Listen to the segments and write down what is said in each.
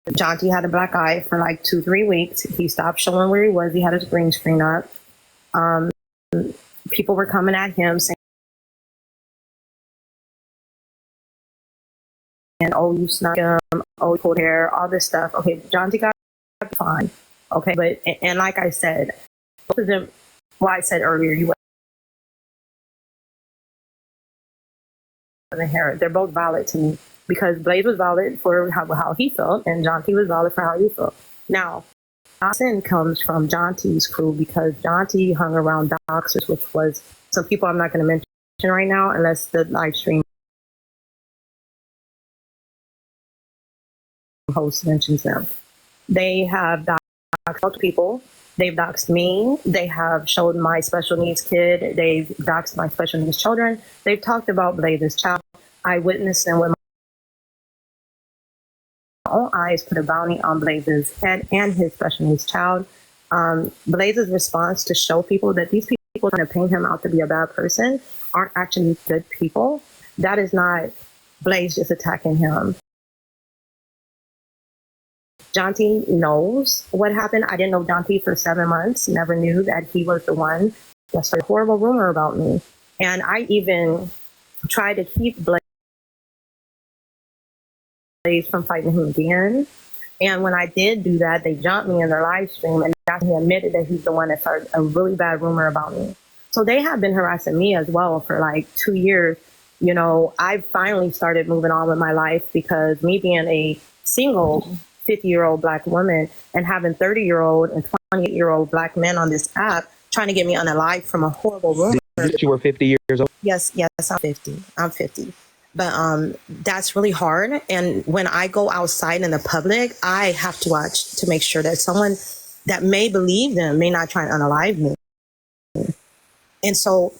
Jonty had a black eye for like 2-3 weeks. He stopped showing where he was. He had his green screen up. People were coming at him saying, oh, you snuck him, oh, you pulled hair, all this stuff. Okay, Jonty got fine. Okay, but, and like I said, both of them, well, I said earlier, you wasn't here. They're both valid to me because Blaze was valid for how he felt and Jonty was valid for how he felt. Now, sin comes from Jonty's crew because Jonty hung around Doxers, which was some people I'm not going to mention right now unless the live stream host mentions them. They have doxed people. They've doxed me. They have showed my special needs kid. They've doxed my special needs children. They've talked about Blaze's child. I witnessed them with my own eyes put a bounty on Blaze's head and his special needs child. Blaze's response to show people that these people are going to paint him out to be a bad person aren't actually good people. That is not Blaze just attacking him. Jonty knows what happened. I didn't know Jonty for 7 months, never knew that he was the one that started a horrible rumor about me. And I even tried to keep Blaze from fighting him again. And when I did do that, they jumped me in their live stream and he admitted that he's the one that started a really bad rumor about me. So they have been harassing me as well for like 2 years. You know, I finally started moving on with my life because me being a single 50-year-old black woman and having 30-year-old and 28-year-old black men on this app trying to get me unalived from a horrible rumor. You were 50 years old? Yes, I'm 50. I'm 50. But that's really hard. And when I go outside in the public, I have to watch to make sure that someone that may believe them may not try and unalive me. And so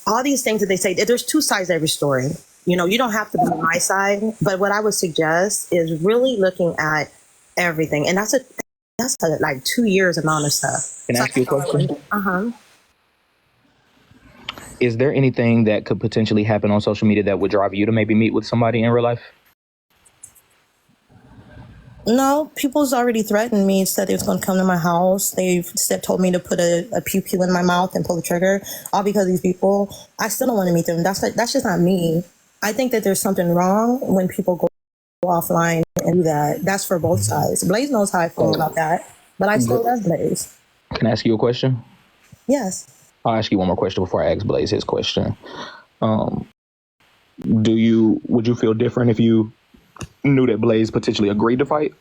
all these things that they say, there's two sides to every story. You know, you don't have to be on my side. But what I would suggest is really looking at everything. And that's a like 2 years amount of stuff. Can I ask you a question? Uh-huh. Is there anything that could potentially happen on social media that would drive you to maybe meet with somebody in real life? No, people's already threatened me, said they was going to come to my house. They've told me to put a pew-pew in my mouth and pull the trigger, all because of these people. I still don't want to meet them. That's just not me. I think that there's something wrong when people go offline and do that. That's for both sides. Blaze knows how I feel about that, but I still love Blaze. Can I ask you a question? Yes. I'll ask you one more question before I ask Blaze his question. Would you feel different if you knew that Blaze potentially agreed to fight?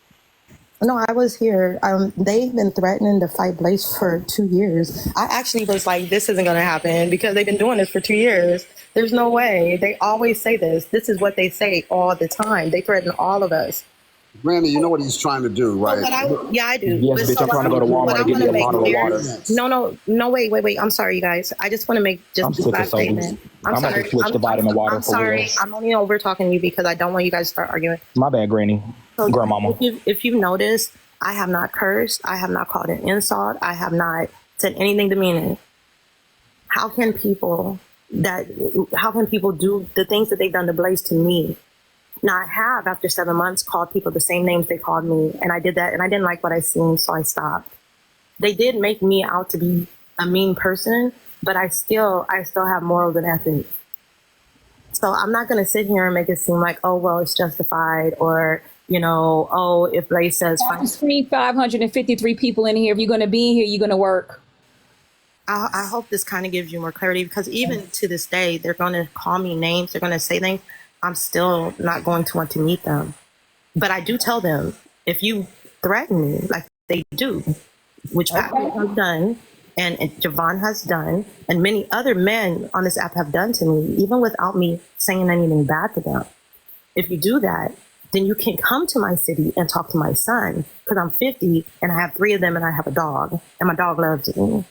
No, I was here. They've been threatening to fight Blaze for 2 years. I actually was like, this isn't going to happen because they've been doing this for 2 years. There's no way. They always say this. This is what they say all the time. They threaten all of us. Randy, you know what he's trying to do, right? Yeah, I do. Yes, bitch, I'm trying to go to Walmart and get me a bottle of water. No, wait. I'm sorry, you guys. I just want to make just this last statement. I'm sorry. To switch the vitamin water. I'm sorry. I'm only over talking to you because I don't want you guys to start arguing. My bad, Granny. So Grandmama. If you've noticed, I have not cursed. I have not called an insult. I have not said anything demeaning. How can people do the things that they've done to Blaze to me? Now, I have, after 7 months, called people the same names they called me. And I did that, and I didn't like what I seen, so I stopped. They did make me out to be a mean person, but I still have morals and ethics. So I'm not going to sit here and make it seem like, oh, well, it's justified, or, you know, oh, if Blaze says... Screen 553 people in here. If you're going to be in here, you're going to work. I hope this kind of gives you more clarity, because even to this day, they're going to call me names. They're going to say things. I'm still not going to want to meet them. But I do tell them, if you threaten me, like they do, which Pat has done, and Javon has done, and many other men on this app have done to me, even without me saying anything bad to them. If you do that, then you can come to my city and talk to my son, because I'm 50 and I have 3 of them and I have a dog, and my dog loves me.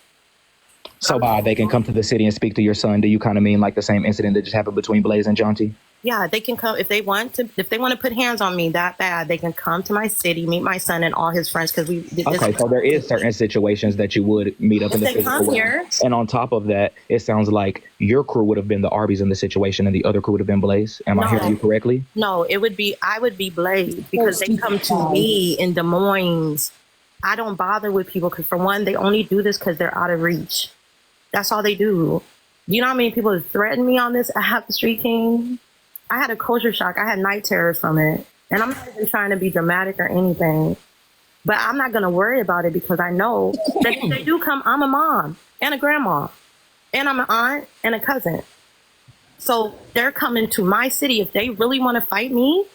So they can come to the city and speak to your son. Do you kind of mean like the same incident that just happened between Blaze and Jonty? Yeah, they can come if they want to. If they want to put hands on me that bad, they can come to my city, meet my son and all his friends. Because Okay, so there is certain situations that you would meet up if in the they physical come world. here. And on top of that, it sounds like your crew would have been the Arby's in the situation, and the other crew would have been Blaze. Am I hearing you correctly? No, I would be Blade because they come to me in Des Moines. I don't bother with people because for one, they only do this because they're out of reach. That's all they do. You know how many people have threatened me on this app, the Street King? I had a culture shock. I had night terrors from it. And I'm not even trying to be dramatic or anything. But I'm not going to worry about it because I know that if they do come, I'm a mom and a grandma. And I'm an aunt and a cousin. So they're coming to my city. If they really want to fight me,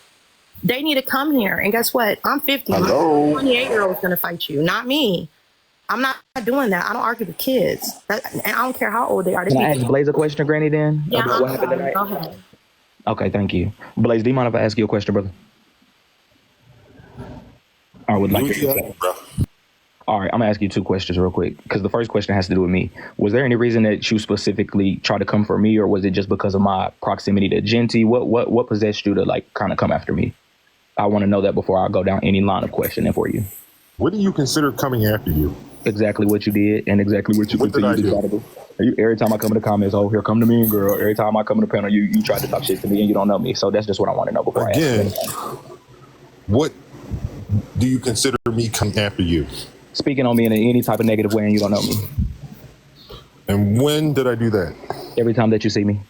they need to come here. And guess what? I'm 50. Hello. My 28-year-old is going to fight you, not me. I'm not doing that. I don't argue with kids. And I don't care how old they are. Can I ask Blaze a question, Granny, then? Yeah, About what happened tonight? go ahead. Okay, thank you. Blaze, do you mind if I ask you a question, brother? I would like to. All right, I'm gonna ask you two questions real quick because the first question has to do with me. Was there any reason that you specifically tried to come for me, or was it just because of my proximity to Genty? What possessed you to like kind of come after me? I want to know that before I go down any line of questioning for you. What do you consider coming after you? Exactly what you did and exactly what you What did I continue to do? try to do. Every time I come in the comments, oh, here come the mean girl. Every time I come in the panel, you try to talk shit to me and you don't know me. So that's just what I want to know before Again, I ask you. what do you consider me coming after you? Speaking on me in any type of negative way and you don't know me. And when did I do that? Every time that you see me.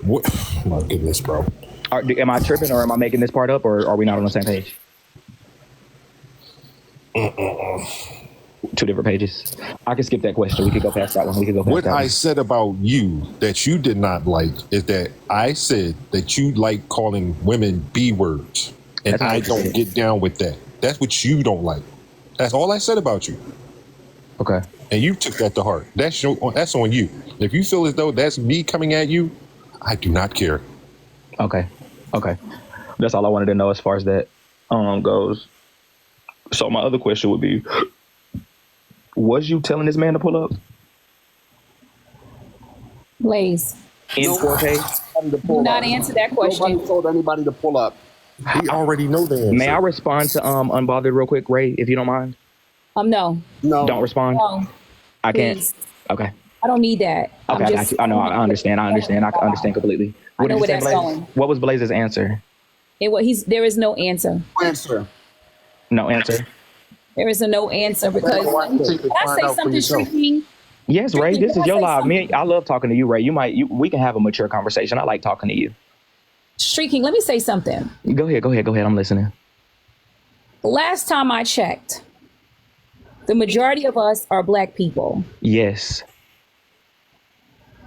What? Oh my goodness, bro. Am I tripping or am I making this part up or are we not on the same page? Two different pages. I can skip that question. We could go past that one. What I said about you that you did not like is that I said that you like calling women B words. And That's not I what you don't said. get down with that. That's what you don't like. That's all I said about you. Okay. And you took that to heart. That's on you. If you feel as though that's me coming at you, I do not care. Okay. That's all I wanted to know as far as that goes. So my other question would be, was you telling this man to pull up Blaze, in 4K? do not answer that question. Nobody told anybody to pull up. We already know the answer. May I respond to Unbothered real quick, Ray, if you don't mind? No. No. Don't respond. No. I can't. Please. Okay. I don't need that. Okay, I got you. I know. I understand. I understand completely. I know did you where say, that's Blaze? going. What was Blaze's answer? There is no answer. Answer. No answer. There is a no answer because Why don't you take it, can I find say out for something, yourself? Streaking? Yes, Ray. This Can is I your say live. something? I love talking to you, Ray. We can have a mature conversation. I like talking to you. Streaking, let me say something. Go ahead. I'm listening. Last time I checked, the majority of us are Black people. Yes.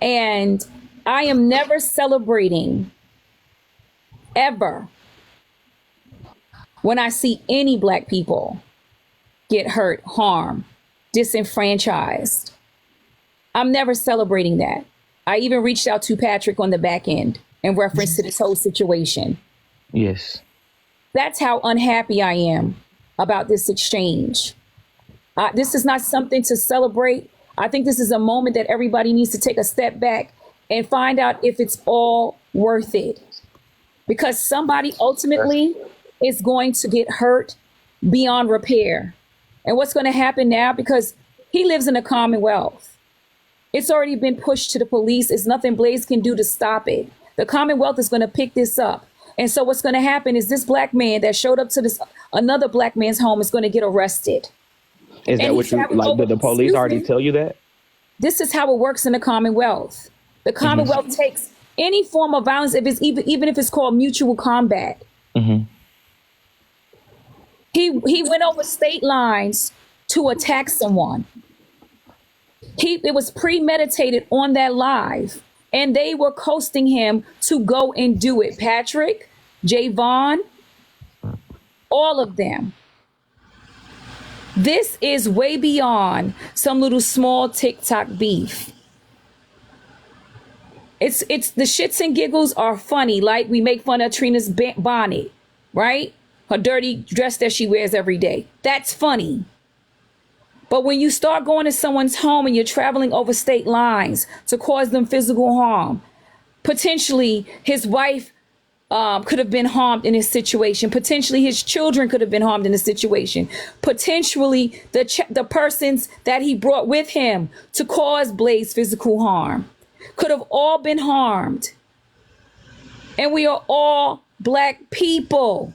And I am never celebrating, ever, when I see any Black people get hurt, harmed, disenfranchised. I'm never celebrating that. I even reached out to Patrick on the back end in reference to this whole situation. Yes. That's how unhappy I am about this exchange. This is not something to celebrate. I think this is a moment that everybody needs to take a step back and find out if it's all worth it. Because somebody ultimately is going to get hurt beyond repair. And what's going to happen now, because he lives in a Commonwealth. It's already been pushed to the police. There's nothing Blaze can do to stop it. The Commonwealth is going to pick this up. And so what's going to happen is this Black man that showed up to this another Black man's home is going to get arrested. Is that And what he's you having like? Did the over- police already excuse me? tell you that? This is how it works in the Commonwealth. The Commonwealth takes any form of violence, if it's even if it's called mutual combat. Mm-hmm. He went over state lines to attack someone. It was premeditated on that live, and they were coasting him to go and do it. Patrick, Javon, all of them. This is way beyond some little small TikTok beef. It's the shits and giggles are funny. Like we make fun of Trina's bonnet, right? Her dirty dress that she wears every day. That's funny. But when you start going to someone's home and you're traveling over state lines to cause them physical harm, Potentially, his wife could have been harmed in this situation. Potentially, his children could have been harmed in this situation. Potentially, the persons that he brought with him to cause Blaze physical harm could have all been harmed. And we are all Black people.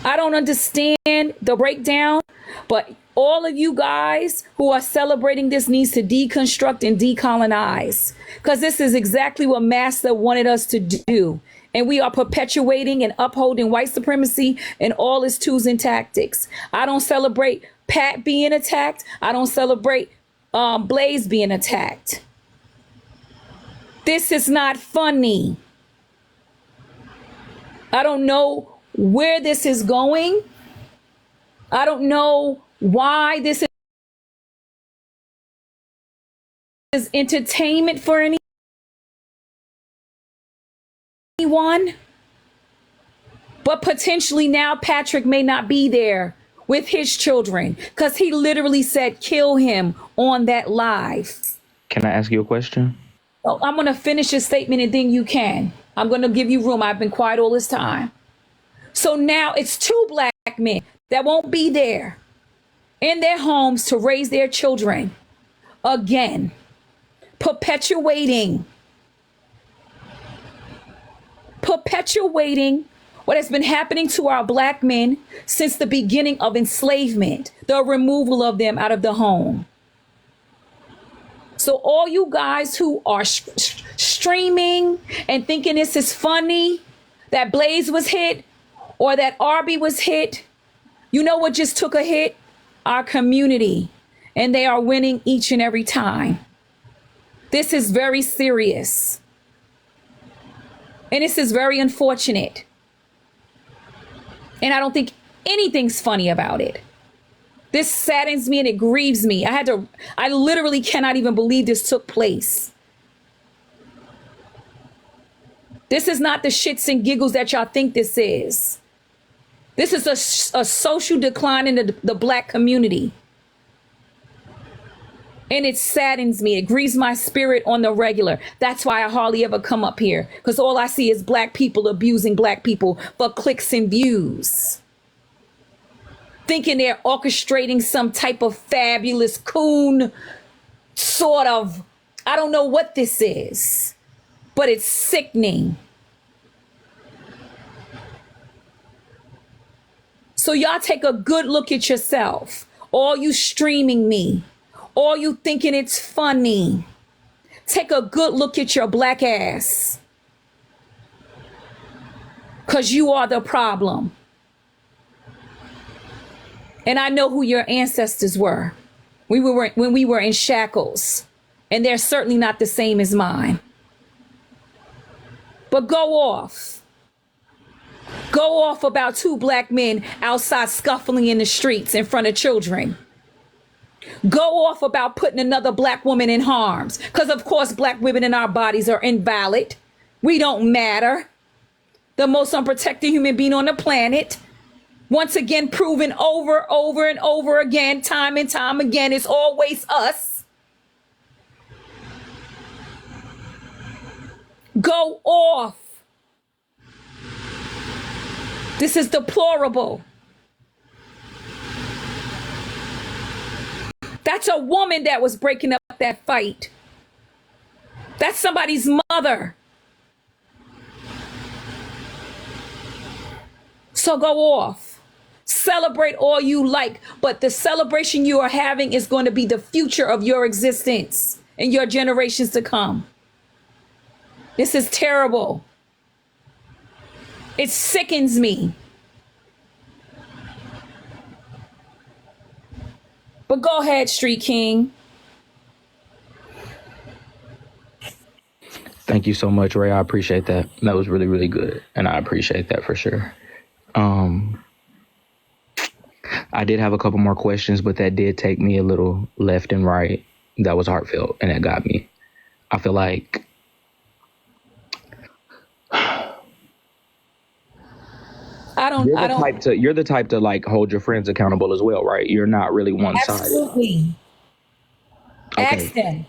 I don't understand the breakdown, but all of you guys who are celebrating this needs to deconstruct and decolonize, because this is exactly what Master wanted us to do. And we are perpetuating and upholding white supremacy and all its tools and tactics. I don't celebrate Pat being attacked. I don't celebrate Blaze being attacked. This is not funny. I don't know where this is going. I don't know why this is entertainment for anyone. But potentially now Patrick may not be there with his children, because he literally said kill him on that live. Can I ask you a question? Oh, I'm going to finish this statement and then you can. I'm going to give you room. I've been quiet all this time. So now it's 2 Black men that won't be there in their homes to raise their children again, perpetuating what has been happening to our Black men since the beginning of enslavement, the removal of them out of the home. So all you guys who are streaming and thinking this is funny, that Blaze was hit or that Arby was hit, you know what just took a hit? Our community. And they are winning each and every time. This is very serious. And this is very unfortunate. And I don't think anything's funny about it. This saddens me and it grieves me. I literally cannot even believe this took place. This is not the shits and giggles that y'all think this is. This is a social decline in the Black community. And it saddens me. It grieves my spirit on the regular. That's why I hardly ever come up here, because all I see is Black people abusing Black people for clicks and views. Thinking they're orchestrating some type of fabulous coon sort of, I don't know what this is, but it's sickening. So y'all take a good look at yourself. All you streaming me, all you thinking it's funny. Take a good look at your Black ass. 'Cause you are the problem. And I know who your ancestors were when we were in shackles. And they're certainly not the same as mine. But go off. Go off about 2 Black men outside scuffling in the streets in front of children. Go off about putting another Black woman in harms. Because, of course, Black women in our bodies are invalid. We don't matter. The most unprotected human being on the planet. Once again, proven over and over again, time and time again, it's always us. Go off. This is deplorable. That's a woman that was breaking up that fight. That's somebody's mother. So go off. Celebrate all you like, but the celebration you are having is going to be the future of your existence and your generations to come. This is terrible. It sickens me. But go ahead, Street King. Thank you so much, Ray. I appreciate that. That was really, really good. And I appreciate that for sure. I did have a couple more questions, but that did take me a little left and right. That was heartfelt, and that got me. I feel like you're the type to like hold your friends accountable as well, right? You're not really one-sided. Absolutely. Okay. Ask them.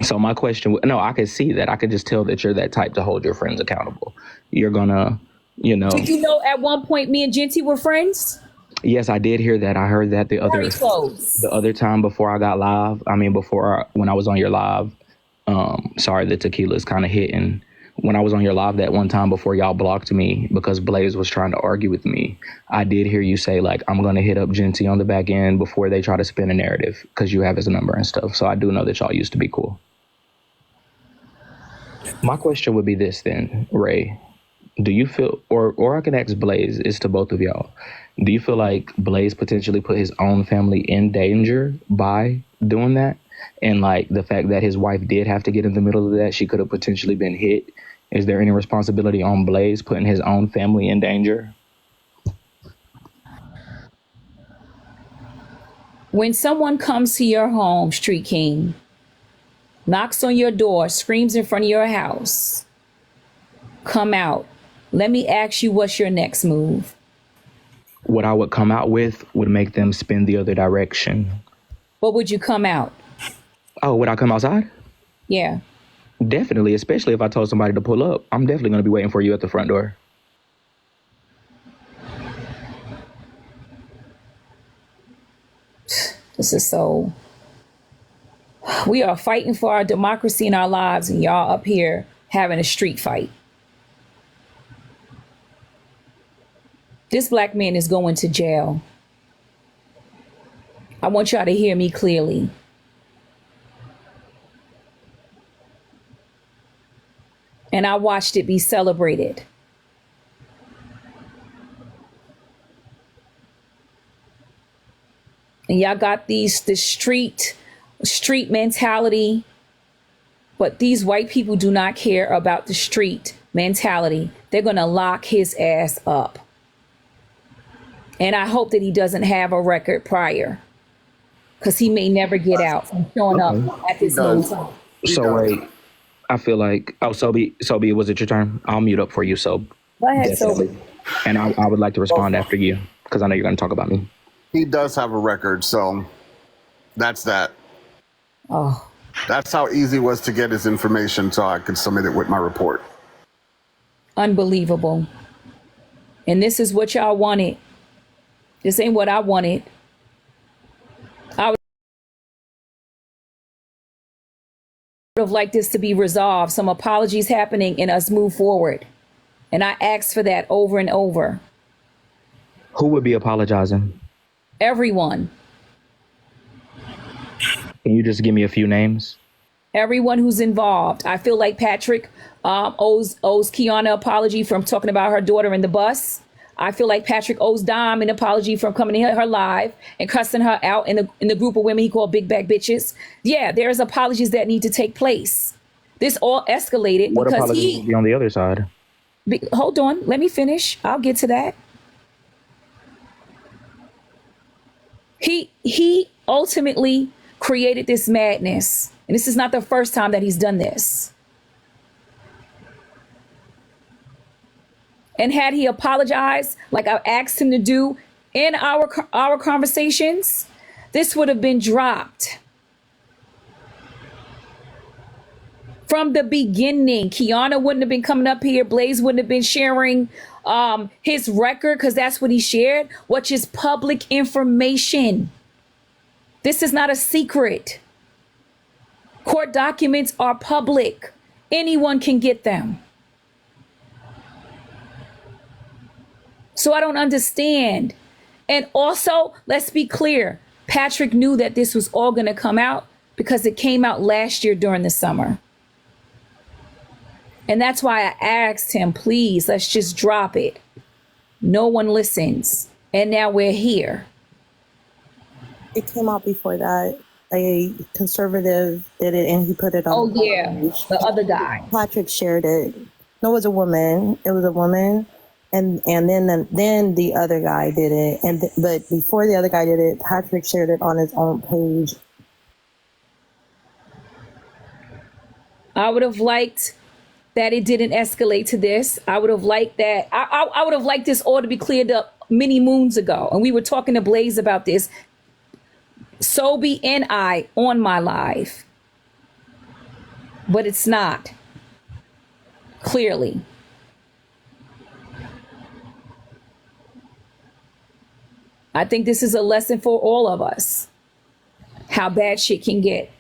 So my question, no, I could see that. I could just tell that you're that type to hold your friends accountable. You're gonna, Did you know at one point me and Genty were friends? Yes, I did hear that. I heard that Very close. the other time before I got live. I mean, when I was on your live. Sorry, the tequila is kind of hitting. When I was on your live that one time before y'all blocked me because Blaze was trying to argue with me, I did hear you say, like, I'm going to hit up Genty on the back end before they try to spin a narrative because you have his number and stuff. So I do know that y'all used to be cool. My question would be this then, Ray. Do you feel, or I can ask Blaze, it's to both of y'all. Do you feel like Blaze potentially put his own family in danger by doing that? And like the fact that his wife did have to get in the middle of that, she could have potentially been hit. Is there any responsibility on Blaze putting his own family in danger? When someone comes to your home, Street King, knocks on your door, screams in front of your house, come out. Let me ask you, what's your next move? What I would come out with would make them spin the other direction. What would you come out? Oh, would I come outside? Yeah. Definitely, especially if I told somebody to pull up. I'm definitely going to be waiting for you at the front door. This is so... We are fighting for our democracy in our lives, and y'all up here having a street fight. This black man is going to jail. I want y'all to hear me clearly. And I watched it be celebrated. And y'all got the street mentality, but these white people do not care about the street mentality. They're going to lock his ass up. And I hope that he doesn't have a record prior, because he may never get out from showing up at this moment. So wait, I feel like, Sobe, was it your turn? I'll mute up for you, so. Go ahead, Sobe. And I would like to respond after you, because I know you're going to talk about me. He does have a record, so that's that. Oh, That's how easy it was to get his information so I could submit it with my report. unbelievable. And this is what y'all wanted. This ain't what I wanted. I would have liked this to be resolved, some apologies happening, and us move forward. And I asked for that over and over. Who would be apologizing? Everyone. Can you just give me a few names? Everyone who's involved. I feel like Patrick owes Kiana apology from talking about her daughter in the bus. I feel like Patrick owes Dom an apology from coming to her live and cussing her out in the group of women he called big bag bitches. Yeah, there's apologies that need to take place. This all escalated What because apologies would be on the other side? Hold on, let me finish. I'll get to that. He ultimately created this madness. And this is not the first time that he's done this. And had he apologized, like I asked him to do in our conversations, this would have been dropped. From the beginning, Kiana wouldn't have been coming up here. Blaze wouldn't have been sharing his record, because that's what he shared, which is public information. This is not a secret. Court documents are public. Anyone can get them. So I don't understand. And also, let's be clear. Patrick knew that this was all going to come out because it came out last year during the summer. And that's why I asked him, please, let's just drop it. No one listens. And now we're here. It came out before that. A conservative did it, and he put it on. Oh, yeah, the other guy. Patrick shared it. No, it was a woman. It was a woman. And then the other guy did it. But before the other guy did it, Patrick shared it on his own page. I would have liked that it didn't escalate to this. I would have liked that. I would have liked this all to be cleared up many moons ago. And we were talking to Blaze about this. Sobe and I on my live. but it's not. Clearly. I think this is a lesson for all of us. How bad shit can get.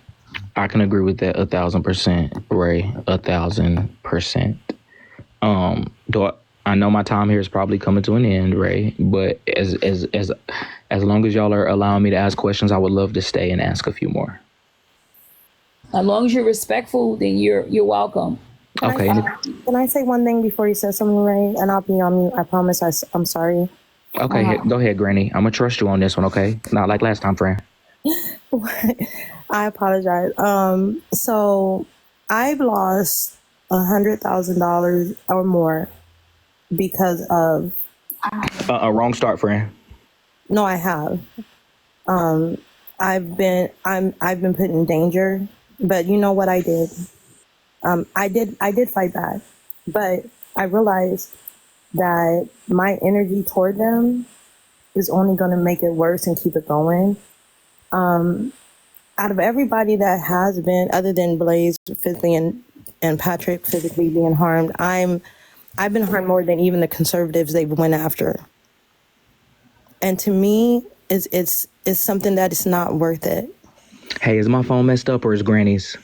I can agree with that 1,000%, Ray. 1,000%. I know my time here is probably coming to an end, Ray. But as long as y'all are allowing me to ask questions, I would love to stay and ask a few more. As long as you're respectful, then you're welcome. Okay. Can I say one thing before you say something, Ray? And I'll be on mute. I promise. I'm sorry. Okay, go ahead, Granny. I'm gonna trust you on this one, okay? Not like last time, friend. I apologize. So I've lost $100,000 or more because of A wrong start, friend. no, I have. I've been put in danger, but you know what I did? I did fight back, but I realized that my energy toward them is only going to make it worse and keep it going. Out of everybody that has been, other than Blaze physically and Patrick physically being harmed, I've been harmed more than even the conservatives they went after. And to me, it's something that is not worth it. Hey, is my phone messed up or is Granny's?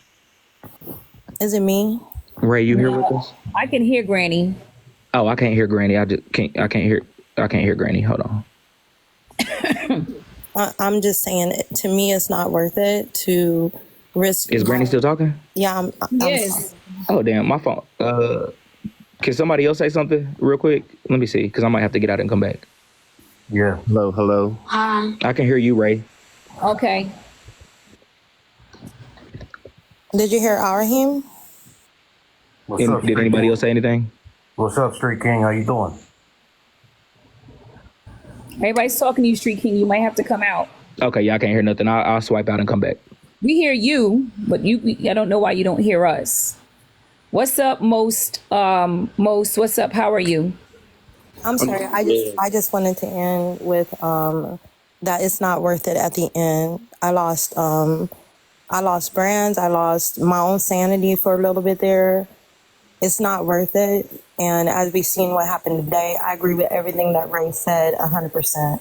Is it me? Ray, you here with us? I can hear Granny. Oh, I can't hear Granny. I can't hear Granny. Hold on. I'm just saying, to me, it's not worth it to risk. Is Granny still talking? Yeah, I'm Yes. Oh, damn, my phone. Can somebody else say something real quick? Let me see, because I might have to get out and come back. Yeah. Hello. I can hear you, Ray. Okay. Did you hear Arahim? What's up, Did Street anybody King? else say anything? What's up, Street King? How you doing? Everybody's talking to you, Street King. You might have to come out. Okay, y'all can't hear nothing. I'll swipe out and come back. We hear you, but I don't know why you don't hear us. What's up, Most? Most, what's up? How are you? I'm sorry. I just wanted to end with that it's not worth it at the end. I lost brands. I lost my own sanity for a little bit there. It's not worth it. And as we've seen what happened today, I agree with everything that Ray said 100%.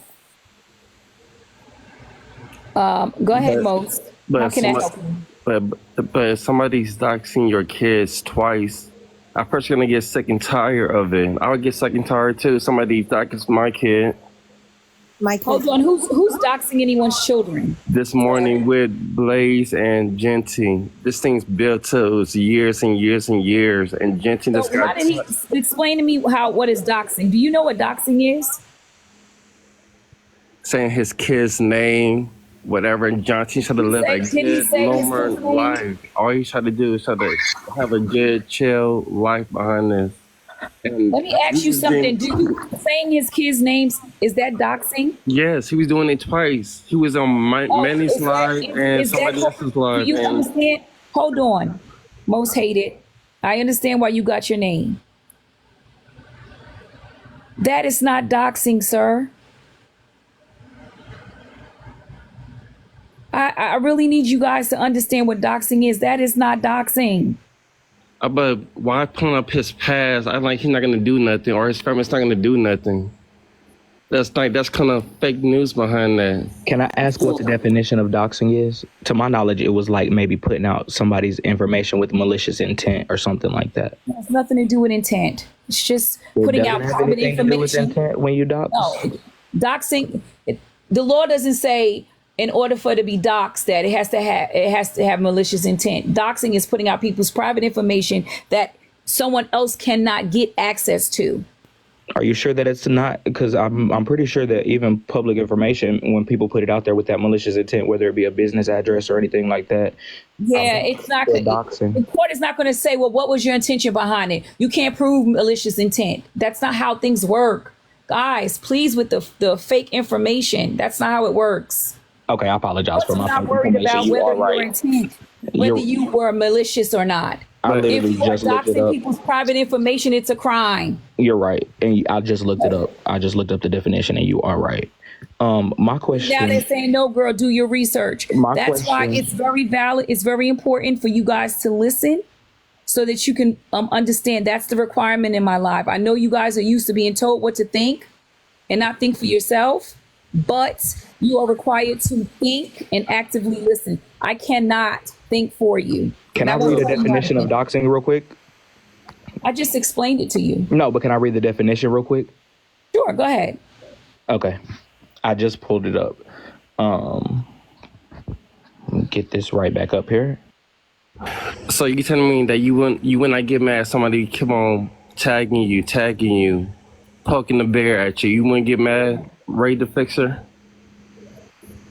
Go ahead, Most. How can I help you? But if somebody's doxing your kids twice, I'm personally gonna get sick and tired of it. I would get sick and tired too. Somebody doxes my kid My Hold kids, on. Who's doxing anyone's children? this morning with Blaze and Genty. This thing's built to it was years and years and years, and Genty just So how got did he explain to me what is doxing? Do you know what doxing is? saying his kid's name, whatever, and Genty tried to live a Can he good, say his normal kid's name? life. All he tried to do is try to have a good, chill life behind this. And Let me ask you something. Do you saying his kids' names, is that doxing? yes, he was doing it twice. He was on Manny's live and somebody else's Do live. you And understand? Hold on. Most hated. I understand why you got your name. That is not doxing, sir. I really need you guys to understand what doxing is. That is not doxing. but why pulling up his past? I like he's not gonna do nothing, or his family's not gonna do nothing. That's kind of fake news behind that. Can I ask what the definition of doxing is? To my knowledge, it was like maybe putting out somebody's information with malicious intent or something like that. It has nothing to do with intent. It's just putting out private information. When you dox? No, doxing. The law doesn't say in order for it to be doxed that it has to have malicious intent. Doxing is putting out people's private information that someone else cannot get access to. Are you sure that it's not? Because I'm pretty sure that even public information, when people put it out there with that malicious intent, whether it be a business address or anything like that, Yeah, it's not. doxing. The court is not going to say, "Well, what was your intention behind it?" You can't prove malicious intent. That's not how things work, guys. Please, with the fake information, that's not how it works. Okay, I apologize for I'm my not fake worried information. about You whether are your right. intent, whether you were malicious or not. I If literally you are just looked it doxing up. people's private information, it's a crime. You're right, and I just looked it up. I just looked up the definition, and you are right. My question. Now they're saying, no, girl, do your research. My That's why question- it's very valid. It's very important for you guys to listen so that you can understand that's the requirement in my life. I know you guys are used to being told what to think and not think for yourself, but you are required to think and actively listen. I cannot think for you. Can I read a definition of doxing real quick? I just explained it to you. No, but can I read the definition real quick? Sure, go ahead. Okay. I just pulled it up. Get this right back up here. So you telling me that you would not get mad if somebody keep on tagging you, poking the bear at you? You wouldn't get mad? Ray the Fixer?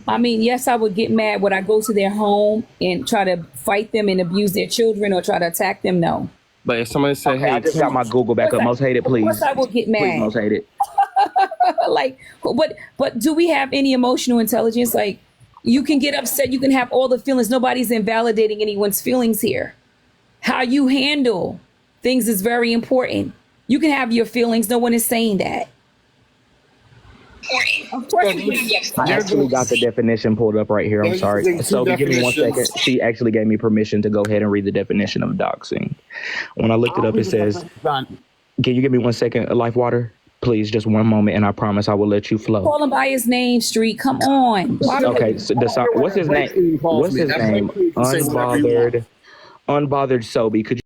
I mean, yes, I would get mad. Would I go to their home and try to fight them and abuse their children or try to attack them? No. But if somebody said, Okay, hey, I just got my Google back up. Most hated, please. Of course I would get mad. Please, most hated. Like, but do we have any emotional intelligence? Like, you can get upset, you can have all the feelings. Nobody's invalidating anyone's feelings here. How you handle things is very important. You can have your feelings. No one is saying that. Of course you can. I actually got the definition pulled up right here. I'm sorry. So give me 1 second. She actually gave me permission to go ahead and read the definition of doxing. When I looked it up, it says, can you give me 1 second, Life Water? Please, just one moment, and I promise I will let you flow. Call him by his name, Street. Come on. Okay, so what's his name? What's his name? Unbothered Sobe. Could you?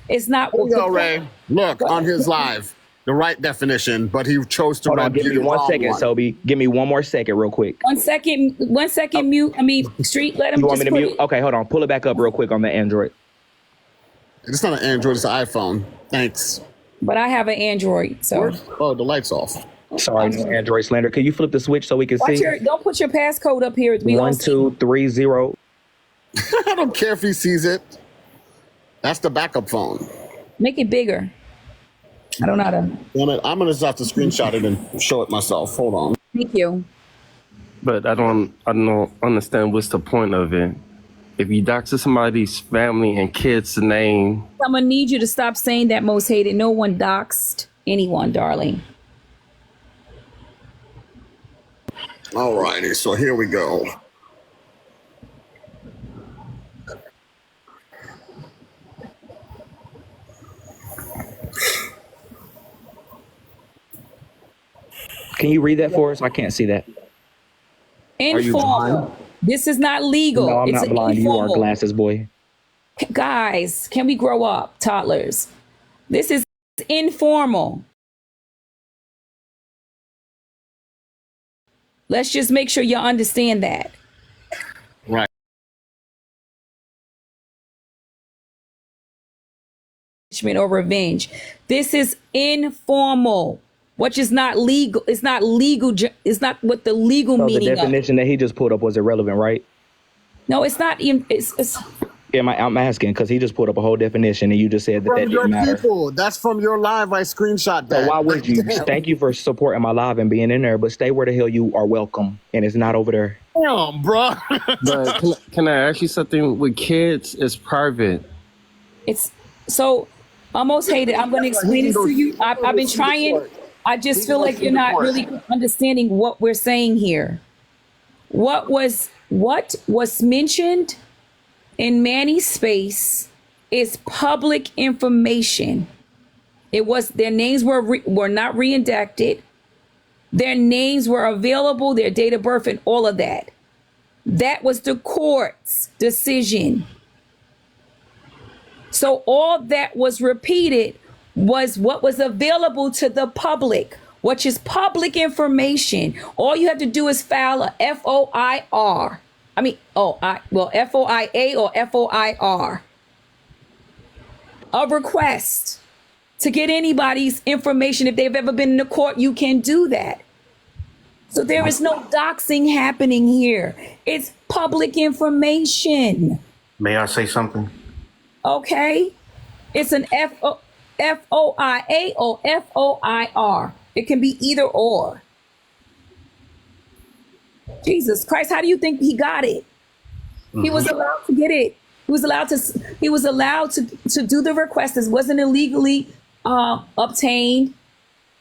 It's not. Yo, Ray, look on his live, the right definition, but he chose to Hold on, read give me the 1 wrong second, one. Sobe. Give me 1 more second, real quick. 1 second, 1 second mute. I mean, Street, let him You want just me to put mute? it. Okay, hold on. Pull it back up real quick on the Android. It's not an Android, it's an iPhone. Thanks. But I have an Android, so. Oh, the light's off. Sorry, no Android slander. Can you flip the switch so we can see? Don't put your passcode up here. We 1 don't see. 2 3 0. I don't care if he sees it. That's the backup phone. Make it bigger. I don't know how to. Damn it, I'm gonna just have to screenshot it and show it myself. Hold on. Thank you. but I don't understand what's the point of it. If you dox somebody's family and kids' name, I'm gonna need you to stop saying that, Most Hated. No one doxed anyone, darling. All righty, so here we go. Can you read that for us? I can't see that. Informal. This is not legal. No, I'm It's not blind. You are informal. glasses, boy. Guys, can we grow up, toddlers? This is informal. Let's just make sure you understand that. Right. Or revenge. This is informal, which is not legal. It's not legal. It's not what the legal So the meaning of. definition that he just pulled up was irrelevant, right? No, it's not. It's Yeah, I'm asking because he just pulled up a whole definition and you just said that From that your didn't matter. people. That's from your live. I screenshot that. So why would you? Damn. Thank you for supporting my live and being in there, but stay where the hell you are welcome, and it's not over there. Damn, bro. but can I ask you something? With kids, it's private. It's so almost hated. I'm going to explain this to you. I've been trying. I just feel like you're not really understanding what we're saying here. What was mentioned in Manny's space is public information. It was their names were not redacted. Their names were available, their date of birth, and all of that. That was the court's decision. So all that was repeated was what was available to the public, which is public information. All you have to do is file a FOIR. FOIA or FOIR. A request to get anybody's information. If they've ever been in the court, you can do that. So there is no doxing happening here. It's public information. May I say something? Okay? It's an FOIA or FOIR. It can be either or. Jesus Christ, how do you think he got it? He was allowed to get it. He was allowed to do the request. This wasn't illegally obtained.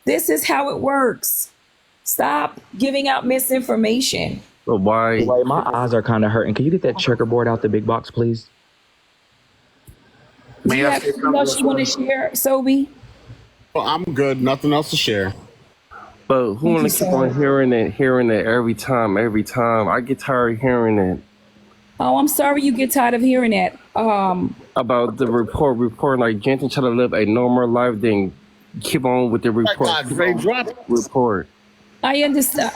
This is how it works. Stop giving out misinformation. But why? Wait, my eyes are kind of hurting. Can you get that checkerboard out the big box, please? Do you have anything else you want to share, Sobi? Well, I'm good. Nothing else to share. But who want to keep on hearing it every time? I get tired of hearing it. Oh, I'm sorry you get tired of hearing that. About the report like Jensen try to live a normal life, then keep on with the report. Ray, drop it. Report. I understand.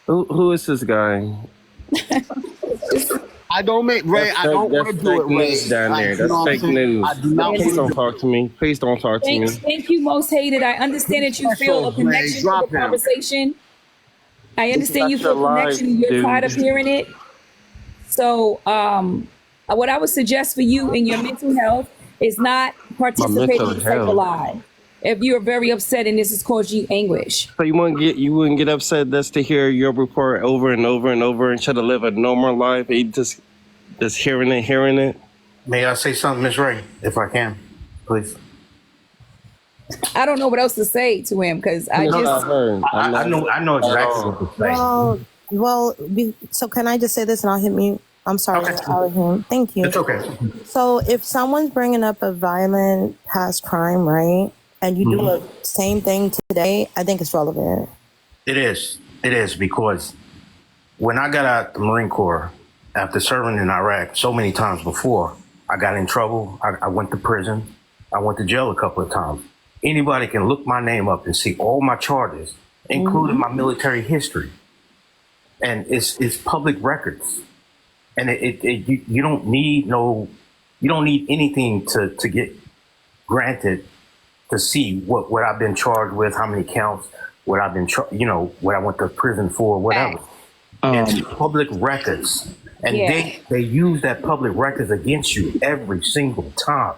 Who is this guy? I don't make Ray. I don't want to do it, Ray. News down there. You That's know what I'm fake saying? news. I do not want Please to don't do talk to me. Please don't talk to me. Thank you, Most Hated. I understand that you feel a connection to Drop the him. conversation. I understand you It's not feel a your connection. life, You're dude. tired of hearing it. So, what I would suggest for you in your mental health is not participating in mental Fake health. Alive. If you're very upset and this has caused you anguish. So you wouldn't get upset just to hear your report over and over and over and try to live a normal life. You just hearing it. May I say something, Miss Ray, if I can, please? I don't know what else to say to him because I That's what I just. heard. I know exactly what to say. So can I just say this and I'll hit mute? I'm sorry. Okay. I'll hit him. Thank you. It's okay. So if someone's bringing up a violent past crime, right, and you do the same thing today, I think it's relevant. It is because when I got out the Marine Corps after serving in Iraq so many times before, I got in trouble. I went to prison. I went to jail a couple of times. Anybody can look my name up and see all my charges, including my military history. And it's public records. And you don't need anything to get granted to see what I've been charged with, how many counts, what I've been, what I went to prison for, whatever. It's public records. And they use that public records against you every single time.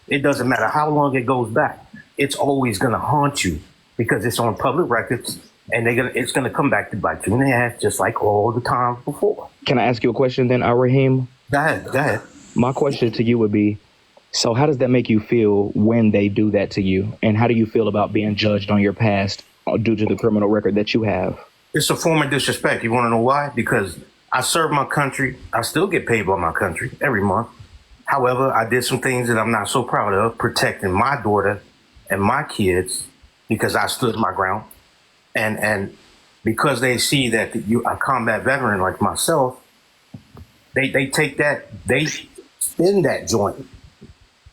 It doesn't matter how long it goes back. It's always going to haunt you because it's on public records, and it's going to come back to bite you in the ass just like all the times before. Can I ask you a question then, Raheem? Go ahead. My question to you would be, so how does that make you feel when they do that to you? And how do you feel about being judged on your past due to the criminal record that you have? It's a form of disrespect. You want to know why? Because I serve my country. I still get paid by my country every month. However, I did some things that I'm not so proud of, protecting my daughter and my kids because I stood my ground. And because they see that you're a combat veteran like myself, they take that, they spin that joint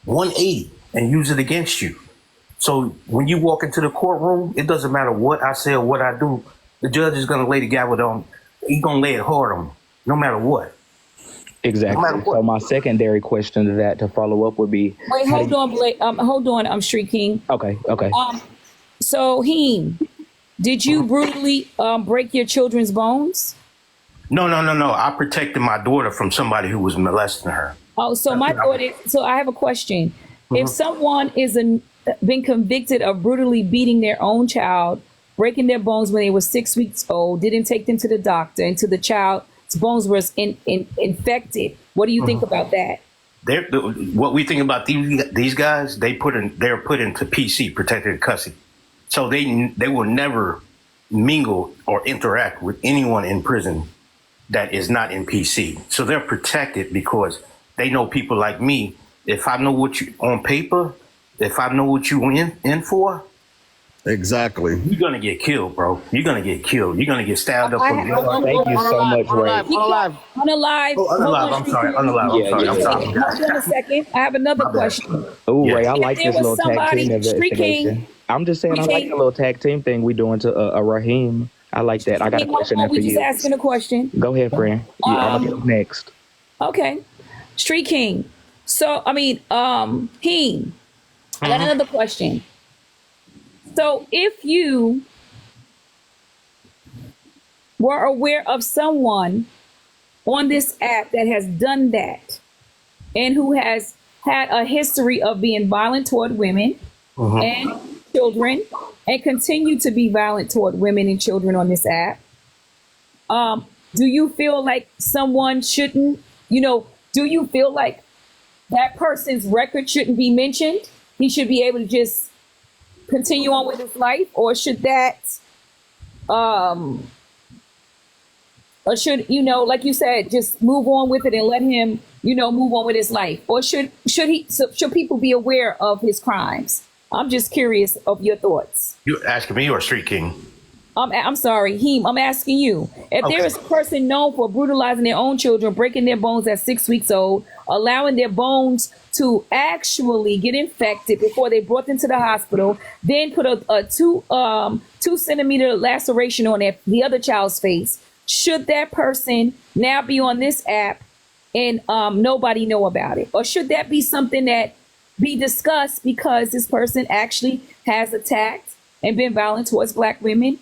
180 and use it against you. So when you walk into the courtroom, it doesn't matter what I say or what I do. The judge is going to lay the gavel down. He's going to lay it hard on me, no matter what. Exactly. No matter what. So my secondary question to that, to follow up, would be... Wait, hold on, Blake. Hold on, Street King. Okay. So, Heem, did you brutally break your children's bones? No. I protected my daughter from somebody who was molesting her. Oh, so my thought is, so I have a question. If someone been convicted of brutally beating their own child, breaking their bones when they were 6 weeks old, didn't take them to the doctor, and to the child's bones were infected, what do you think about that? What we think about these guys, they're put into PC, protected custody. So they will never mingle or interact with anyone in prison that is not in PC. So they're protected because they know people like me. If I know what you on paper, if I know what you in for, Exactly. you're gonna get killed, bro. You're gonna get killed. You're gonna get stabbed up. Thank you so much, Ray. On a live. I'm sorry. Hold on a second. I have another question. Oh, Yeah. Ray, I If like there this was little tag somebody- team Street King, investigation. I'm just saying, I Street like King. the little tag team thing we doing to Raheem. I like that. I got a question there for We just you. asking a question. Go ahead, friend. I'm gonna get next. Okay. Street King. So, Heem, I got another question. So, if you were aware of someone on this app that has done that and who has had a history of being violent toward women and children and continue to be violent toward women and children on this app, do you feel like someone shouldn't, do you feel like that person's record shouldn't be mentioned? He should be able to just continue on with his life, or should that, or should, like you said, just move on with it and let him, move on with his life? Or should people be aware of his crimes? I'm just curious of your thoughts. You asking me or Street King? I'm sorry, Heem, I'm asking you. If there is a person known for brutalizing their own children, breaking their bones at 6 weeks old, allowing their bones to actually get infected before they brought them to the hospital, then put a 2 centimeter laceration on the other child's face, should that person now be on this app and nobody know about it? Or should that be something that be discussed because this person actually has attacked and been violent towards Black women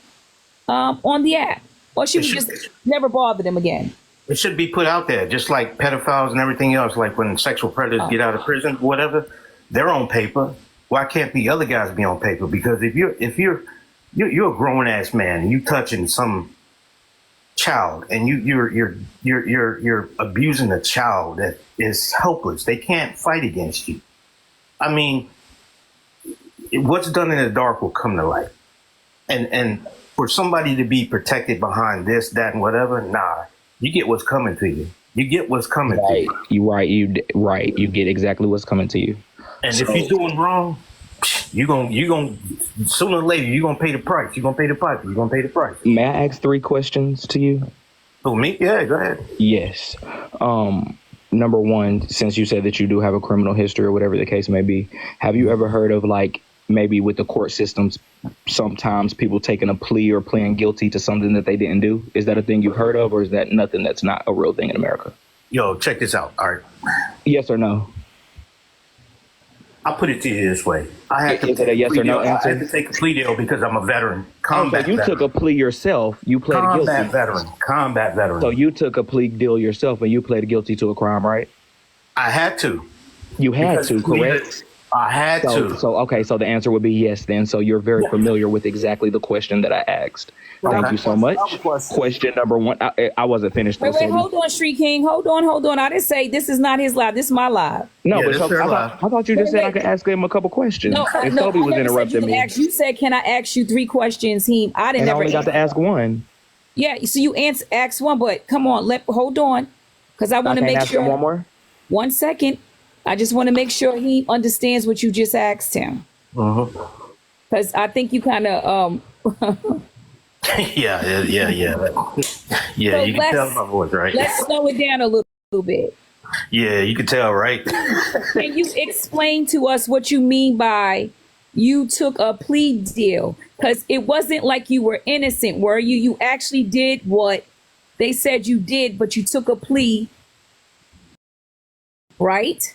on the app? Or should we just never bother them again? It should be put out there, just like pedophiles and everything else. Like when sexual predators get out of prison, whatever, they're on paper. Why can't the other guys be on paper? Because if you're a grown ass man and you touching some child and you're abusing a child that is helpless, they can't fight against you. I mean, what's done in the dark will come to light. And for somebody to be protected behind this, that, and whatever, nah. You get what's coming to you. You get what's coming to you. You get exactly what's coming to you. And if you're doing wrong, you're gonna sooner or later you're gonna pay the price. You're gonna pay the price. You're gonna pay the price. May I ask 3 questions to you? Oh, me? Yeah, go ahead. Yes. Number one, since you said that you do have a criminal history or whatever the case may be, have you ever heard of, like, maybe with the court systems, sometimes people taking a plea or pleading guilty to something that they didn't do? Is that a thing you've heard of, or is that nothing that's not a real thing in America? Yo, check this out. All right. Yes or no? I'll put it to you this way. I had to Is it a yes or no answer? I had to take a plea deal because I'm a veteran. So you took a plea yourself. You pled guilty. Combat veteran. So you took a plea deal yourself and you pled guilty to a crime, right? I had to. You had to, correct? I had to. So the answer would be yes then. So you're very familiar with exactly the question that I asked. Thank you so much. Question number 1. I wasn't finished. Wait, hold on, Street King. Hold on. I didn't say this is not his live. This is my live. No, Yeah, but I thought you just said I could ask him a couple questions. And Toby was interrupting me. You said, can I ask you 3 questions? I didn't. And I only got to ask 1. Yeah, so you ask 1, but come on, hold on, because I want to make sure. One more. 1 second. I just want to make sure he understands what you just asked him. Because I think you kind of yeah. So you can tell my voice, right? Let's slow it down a little bit. Yeah, you can tell, right? Can you explain to us what you mean by you took a plea deal? Because it wasn't like you were innocent, were you? You actually did what they said you did, but you took a plea, right?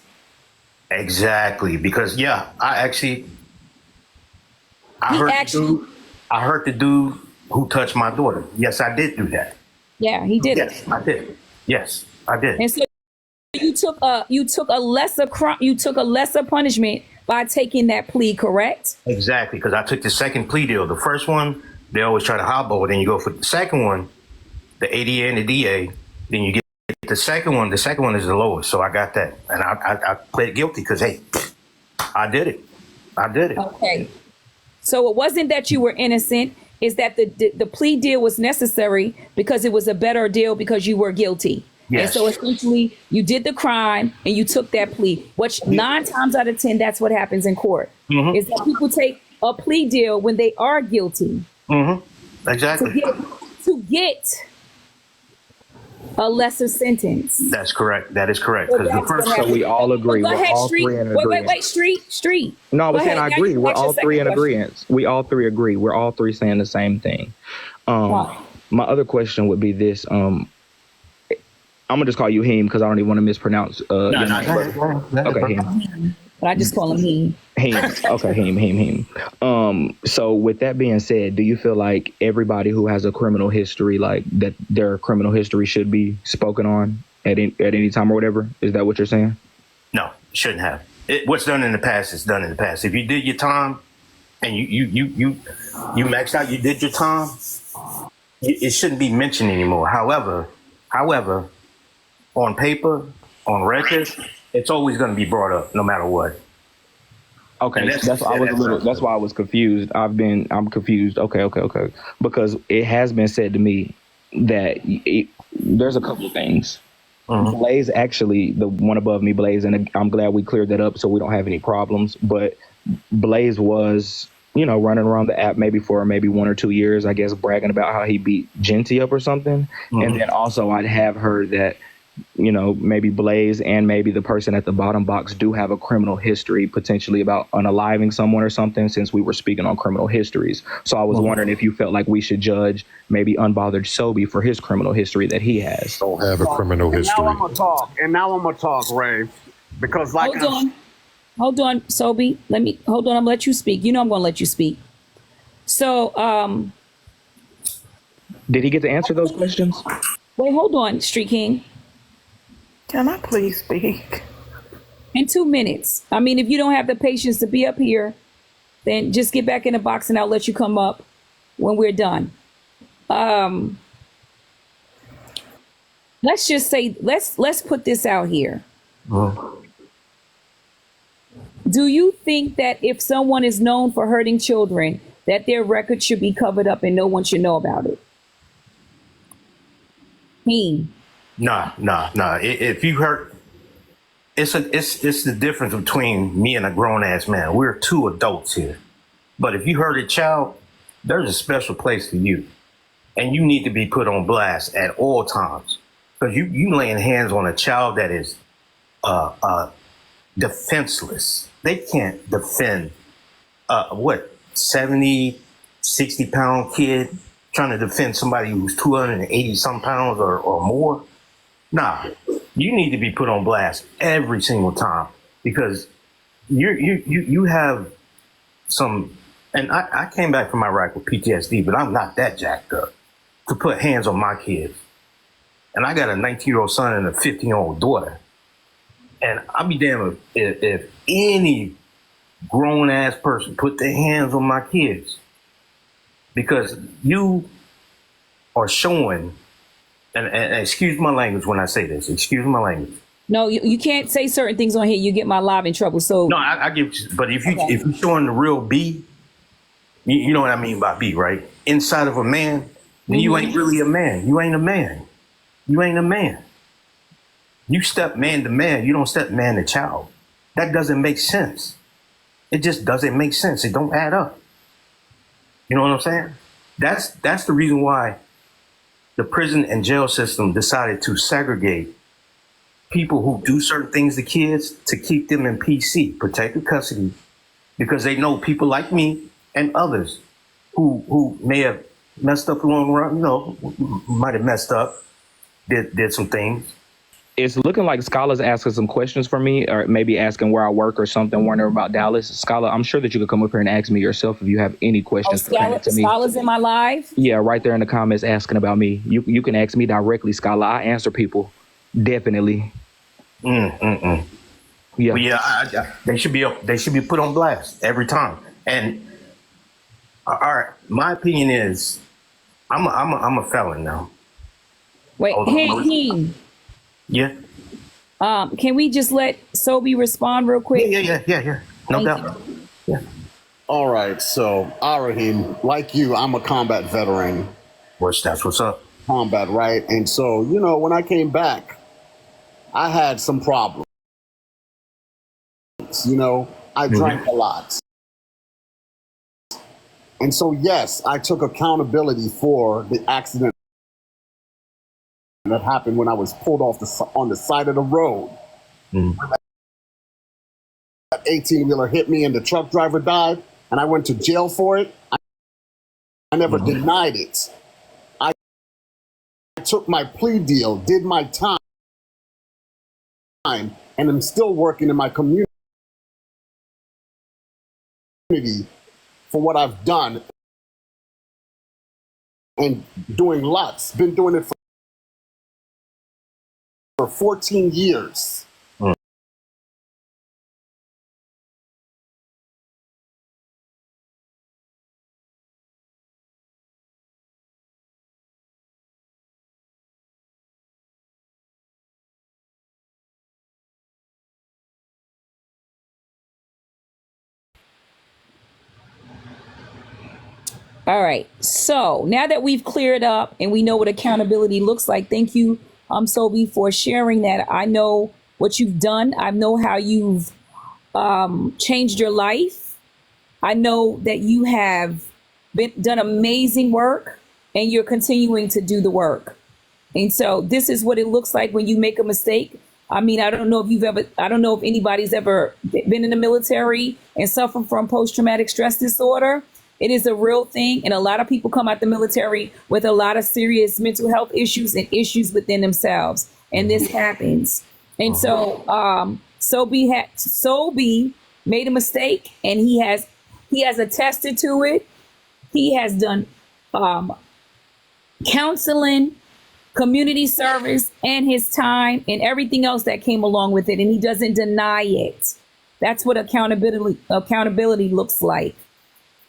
Exactly, because I heard the dude who touched my daughter. Yes, I did do that. Yeah, he did it. I did. Yes, I did. And so you took a lesser crime. You took a lesser punishment by taking that plea, correct? Exactly, because I took the second plea deal. The first one, they always try to hotball it. Then you go for the second one, the ADA and the DA. Then you get the second one. The second one is the lowest, so I got that, and I pled guilty because hey, I did it. Okay, so it wasn't that you were innocent; is that the plea deal was necessary because it was a better deal because you were guilty. Yes. And so essentially, you did the crime and you took that plea. Which 9 times out of 10, that's what happens in court. Is that people take a plea deal when they are guilty. Exactly. To get a lesser sentence. That's correct. That is correct. So we all agree. Go ahead, Street. Wait, Street. No, I was saying I agree. We're all 3 in agreement. We all 3 agree. We're all 3 saying the same thing. My other question would be this. I'm gonna just call you Heem because I don't even want to mispronounce. Okay, Heem. But I just call him Heem. Heem. Okay, Heem. So with that being said, do you feel like everybody who has a criminal history, like that their criminal history should be spoken on at any time or whatever? Is that what you're saying? No, shouldn't have. What's done in the past is done in the past. If you did your time and you maxed out, you did your time, it shouldn't be mentioned anymore. However, on paper, on record, it's always going to be brought up no matter what. Okay, that's why I was a little. That's why I was confused. I'm confused. Okay. Because it has been said to me that there's a couple of things. Blaze, actually, the one above me, Blaze, and I'm glad we cleared that up so we don't have any problems. But Blaze was, running around the app maybe for 1 or 2 years, I guess, bragging about how he beat Genty up or something. And then also I'd have heard that, maybe Blaze and maybe the person at the bottom box do have a criminal history, potentially about unaliving someone or something, since we were speaking on criminal histories. So I was wondering if you felt like we should judge maybe Unbothered Sobe for his criminal history that he has. Don't have a criminal history. Now I'm gonna talk, Ray, because like Hold on, Sobe. I'm gonna let you speak. I'm gonna let you speak. So, did he get to answer those questions? wait, hold on, Street King. Can I please speak? In 2 minutes. I mean, if you don't have the patience to be up here, then just get back in the box and I'll let you come up when we're done. Let's just say, let's put this out here. Do you think that if someone is known for hurting children, that their record should be covered up and no one should know about it? Nah. If you hurt, it's the difference between me and a grown ass man. We're two adults here. But if you hurt a child, there's a special place for you, and you need to be put on blast at all times, because you laying hands on a child that is defenseless. They can't defend 70, 60-pound kid trying to defend somebody who's 280 some pounds or more. Nah, you need to be put on blast every single time, because you have some. And I came back from Iraq with PTSD, but I'm not that jacked up to put hands on my kids. And I got a 19-year-old son and a 15-year-old daughter. And I'll be damned if any grown ass person put their hands on my kids, because you are showing. And excuse my language when I say this. Excuse my language. No, you can't say certain things on here. You get my live in trouble. So no, I give you. But if you're showing the real B, you know what I mean by B, right? Inside of a man, then you ain't really a man. You ain't a man. You ain't a man. You step man to man. You don't step man to child. That doesn't make sense. It just doesn't make sense. It don't add up. You know what I'm saying? That's the reason why the prison and jail system decided to segregate people who do certain things to kids to keep them in PC, protected custody, because they know people like me and others who may have messed up along the run, might have messed up, did some things. It's looking like Scholar's asking some questions for me, or maybe asking where I work or something, wondering about Dallas. Scholar, I'm sure that you could come up here and ask me yourself if you have any questions pertaining to me. Scholar's in my live? Yeah, right there in the comments asking about me. You can ask me directly, Scholar. I answer people. Definitely. Yeah. But yeah, they should be put on blast every time. And all right, my opinion is I'm a felon now. Wait, hey. Yeah. Can we just let Sobe respond real quick? Yeah. No doubt. Yeah. All right, so Rahim, like you, I'm a combat veteran. That's what's up. Combat, right? And so, when I came back, I had some problems. I drank a lot. And so, yes, I took accountability for the accident that happened when I was pulled off on the side of the road. That 18-wheeler hit me and the truck driver died, and I went to jail for it. I never denied it. I took my plea deal, did my time, and I'm still working in my community for what I've done and doing lots. Been doing it for 14 years. All right. So now that we've cleared up and we know what accountability looks like, thank you, Sobi, for sharing that. I know what you've done. I know how you've changed your life. I know that you have done amazing work and you're continuing to do the work. And so this is what it looks like when you make a mistake. I mean, I don't know if anybody's ever been in the military and suffered from post-traumatic stress disorder. It is a real thing. And a lot of people come out the military with a lot of serious mental health issues and issues within themselves. And this happens. And so Sobi made a mistake and he has attested to it. He has done counseling, community service, and his time and everything else that came along with it. And he doesn't deny it. That's what accountability looks like.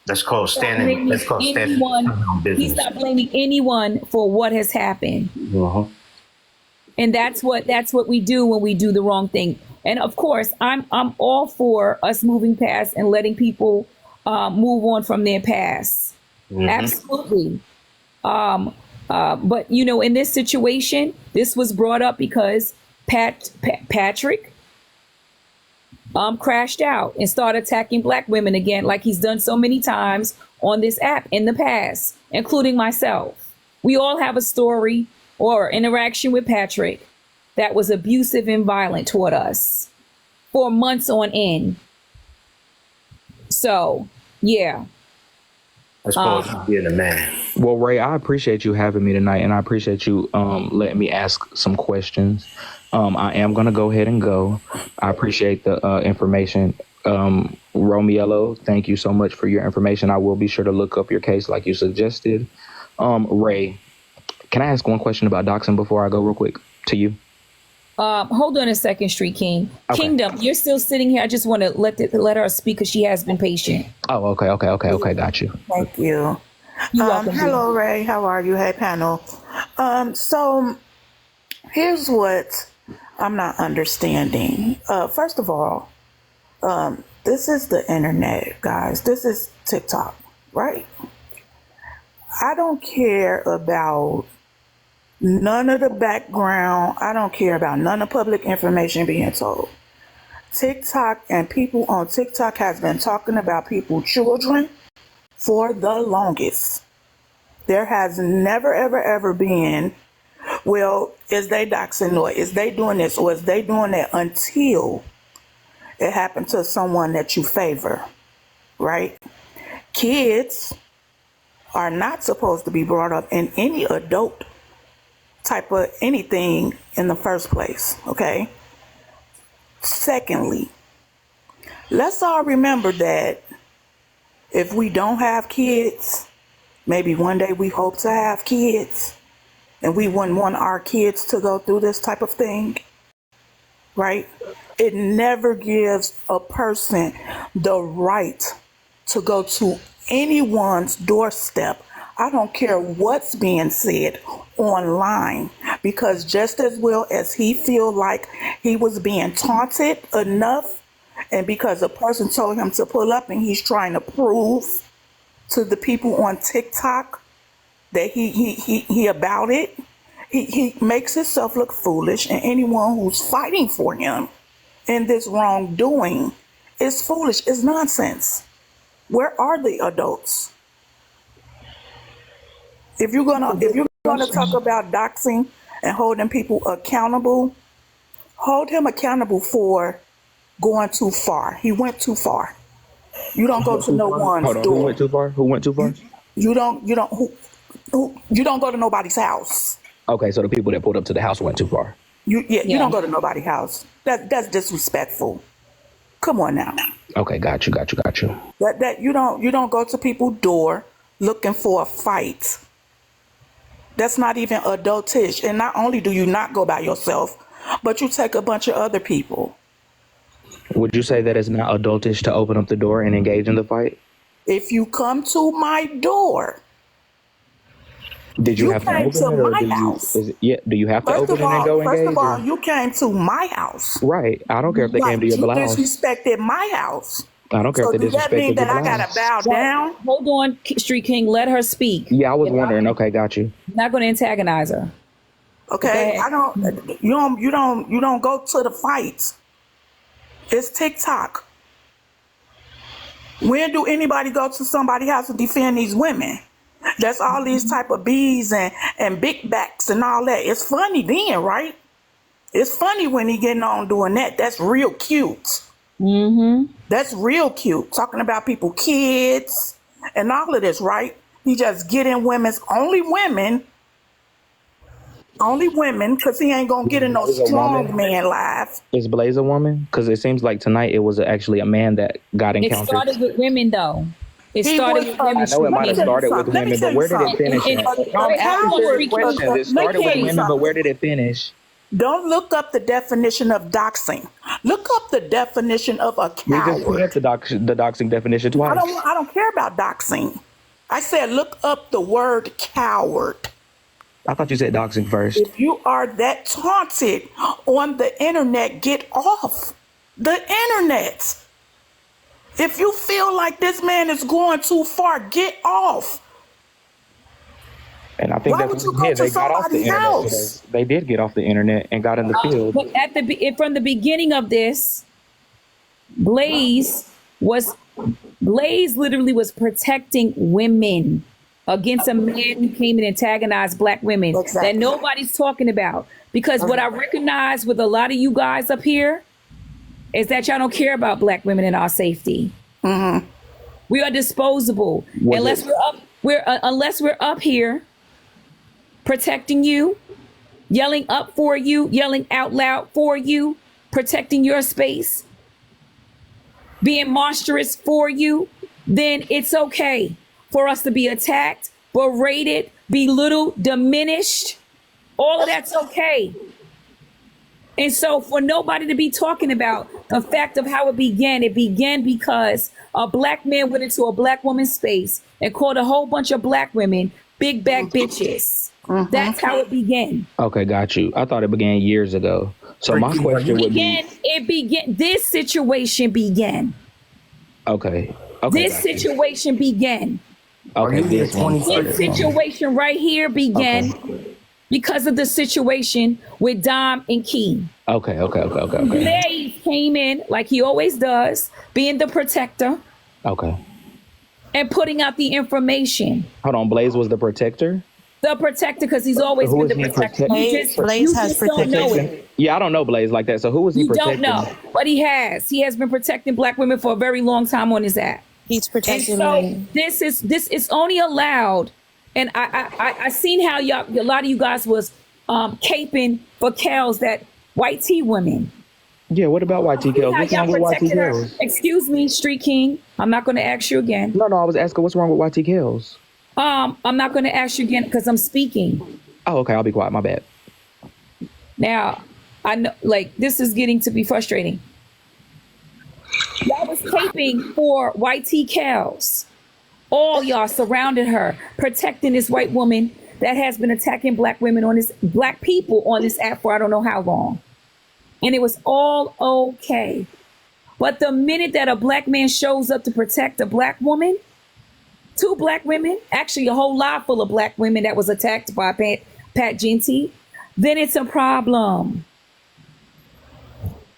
That's called standing. That's called standing on business. He's not blaming anyone for what has happened. Uh-huh. And that's what we do when we do the wrong thing. And of course, I'm all for us moving past and letting people move on from their past. Mm-hmm. Absolutely. But you know, in this situation, this was brought up because Patrick crashed out and started attacking Black women again, like he's done so many times on this app in the past, including myself. We all have a story or interaction with Patrick that was abusive and violent toward us for months on end. So, yeah. That's called being a man. Well, Ray, I appreciate you having me tonight, and I appreciate you letting me ask some questions. I am going to go ahead and go. I appreciate the information. Romiello, thank you so much for your information. I will be sure to look up your case like you suggested. Ray, can I ask one question about doxing before I go real quick to you? Hold on a second, Street King. Okay. Kingdom, you're still sitting here. I just want to let her speak because she has been patient. Oh, okay. Got you. Thank you. You're welcome. Hello, Ray. How are you? Hey, panel. So here's what I'm not understanding. First of all, this is the internet, guys. This is TikTok, right? I don't care about none of the background. I don't care about none of public information being told. TikTok and people on TikTok has been talking about people's children for the longest. There has never, ever, ever been, well, is they doxing or is they doing this or is they doing that until it happened to someone that you favor, right? Kids are not supposed to be brought up in any adult type of anything in the first place, okay? Secondly, let's all remember that if we don't have kids, maybe one day we hope to have kids, and we wouldn't want our kids to go through this type of thing, right? It never gives a person the right to go to anyone's doorstep. I don't care what's being said online, because just as well as he feel like he was being taunted enough, and because a person told him to pull up and he's trying to prove to the people on TikTok that he about it, he makes himself look foolish, and anyone who's fighting for him in this wrongdoing is foolish, is nonsense. Where are the adults? If you're gonna talk about doxing and holding people accountable, hold him accountable for going too far. He went too far. You don't go to no one's door. Who went too far? Who went too far? You don't go to nobody's house. Okay, so the people that pulled up to the house went too far. You don't go to nobody's house. That's disrespectful. Come on now. Okay, got you. That you don't go to people's door looking for a fight. That's not even adultish. And not only do you not go by yourself, but you take a bunch of other people. Would you say that it's not adultish to open up the door and engage in the fight? If you come to my door, did you have to open to it, or my do house. Do you have to open it and go engage? First of all, you came to my house. Right. I don't care if they came to your house. You disrespected my house. I don't care So if they does that mean disrespected that your I blind. gotta bow down? Hold on, Street King. Let her speak. Yeah, I was wondering. Okay, got you. I'm not going to antagonize her. Okay, Okay. I don't. You don't go to the fights. It's TikTok. When do anybody go to somebody's house to defend these women? That's all these type of bees and big backs and all that. It's funny then, right? It's funny when he getting on doing that. That's real cute. That's real cute. Talking about people, kids, and all of this, right? He just get in only women, because he ain't gonna get in no Is a strong woman? man live. Is Blaze a woman? Because it seems like tonight it was actually a man that got It encountered. started with women, though. It He started was, with women. I know it might have Let me tell you started with something. Let me women, tell but you where did it something. finish And- at? and- No, I'm wait, asking hold on, serious Street King. questions. It Let me started tell with you women, but something. where did it finish? Don't look up the definition of doxing. Look up the definition of a We just put coward. up the doxing definition I twice. don't care about doxing. I said look up the word coward. I thought you said doxing first. If you are that taunted on the internet, get off the internet. If you feel like this man is going too far, get off. And I think Why that's would you what go they did. to They got off the somebody's internet house? today. They did get off the internet and got in the field. But from the beginning of this, Blaze literally was protecting women against a man who came and antagonized black women Exactly. that nobody's talking about. Because what I recognize with a lot of you guys up here is that y'all don't care about black women and our safety. We are disposable Was unless it- unless we're up here protecting you, yelling up for you, yelling out loud for you, protecting your space, being monstrous for you, then it's okay for us to be attacked, berated, belittled, diminished. All of that's okay. And so for nobody to be talking about the fact of how it began because a black man went into a black woman's space and called a whole bunch of black women big back bitches. That's how it began. Okay, got you. I thought it began years ago. So my question would be, This situation began. okay. Okay. This got you. situation began. Okay, this one. This situation right here began because of the situation with Dom and Key. Okay. Blaze came in like he always does, being the protector Okay. and putting out the information. Hold on. Blaze was the protector? The protector, because he's always Who been is the he protector. protecting? Blaze has don't know protection. it. Yeah, I don't know Blaze like that. So who was he You protecting? don't know, but he has. He has been protecting black women for a very long time on his app. He's And protecting so me. this is only allowed. And I seen how a lot of you guys was caping for cows that white tea women. Yeah, what about YT Kills? How What's y'all wrong with YT protected her. Kills? Excuse me, Street King. I'm not going to ask you again. No, I was asking what's wrong with YT Kills? I'm not going to ask you again because I'm speaking. Oh, okay, I'll be quiet. My bad. Now, I know, like, this is getting to be frustrating. Y'all was caping for YT cows. All y'all surrounded her, protecting this white woman that has been attacking black women black people on this app for I don't know how long. And it was all okay. But the minute that a black man shows up to protect a black woman, 2 black women, actually a whole lot full of black women that was attacked by Pat Genty, then it's a problem.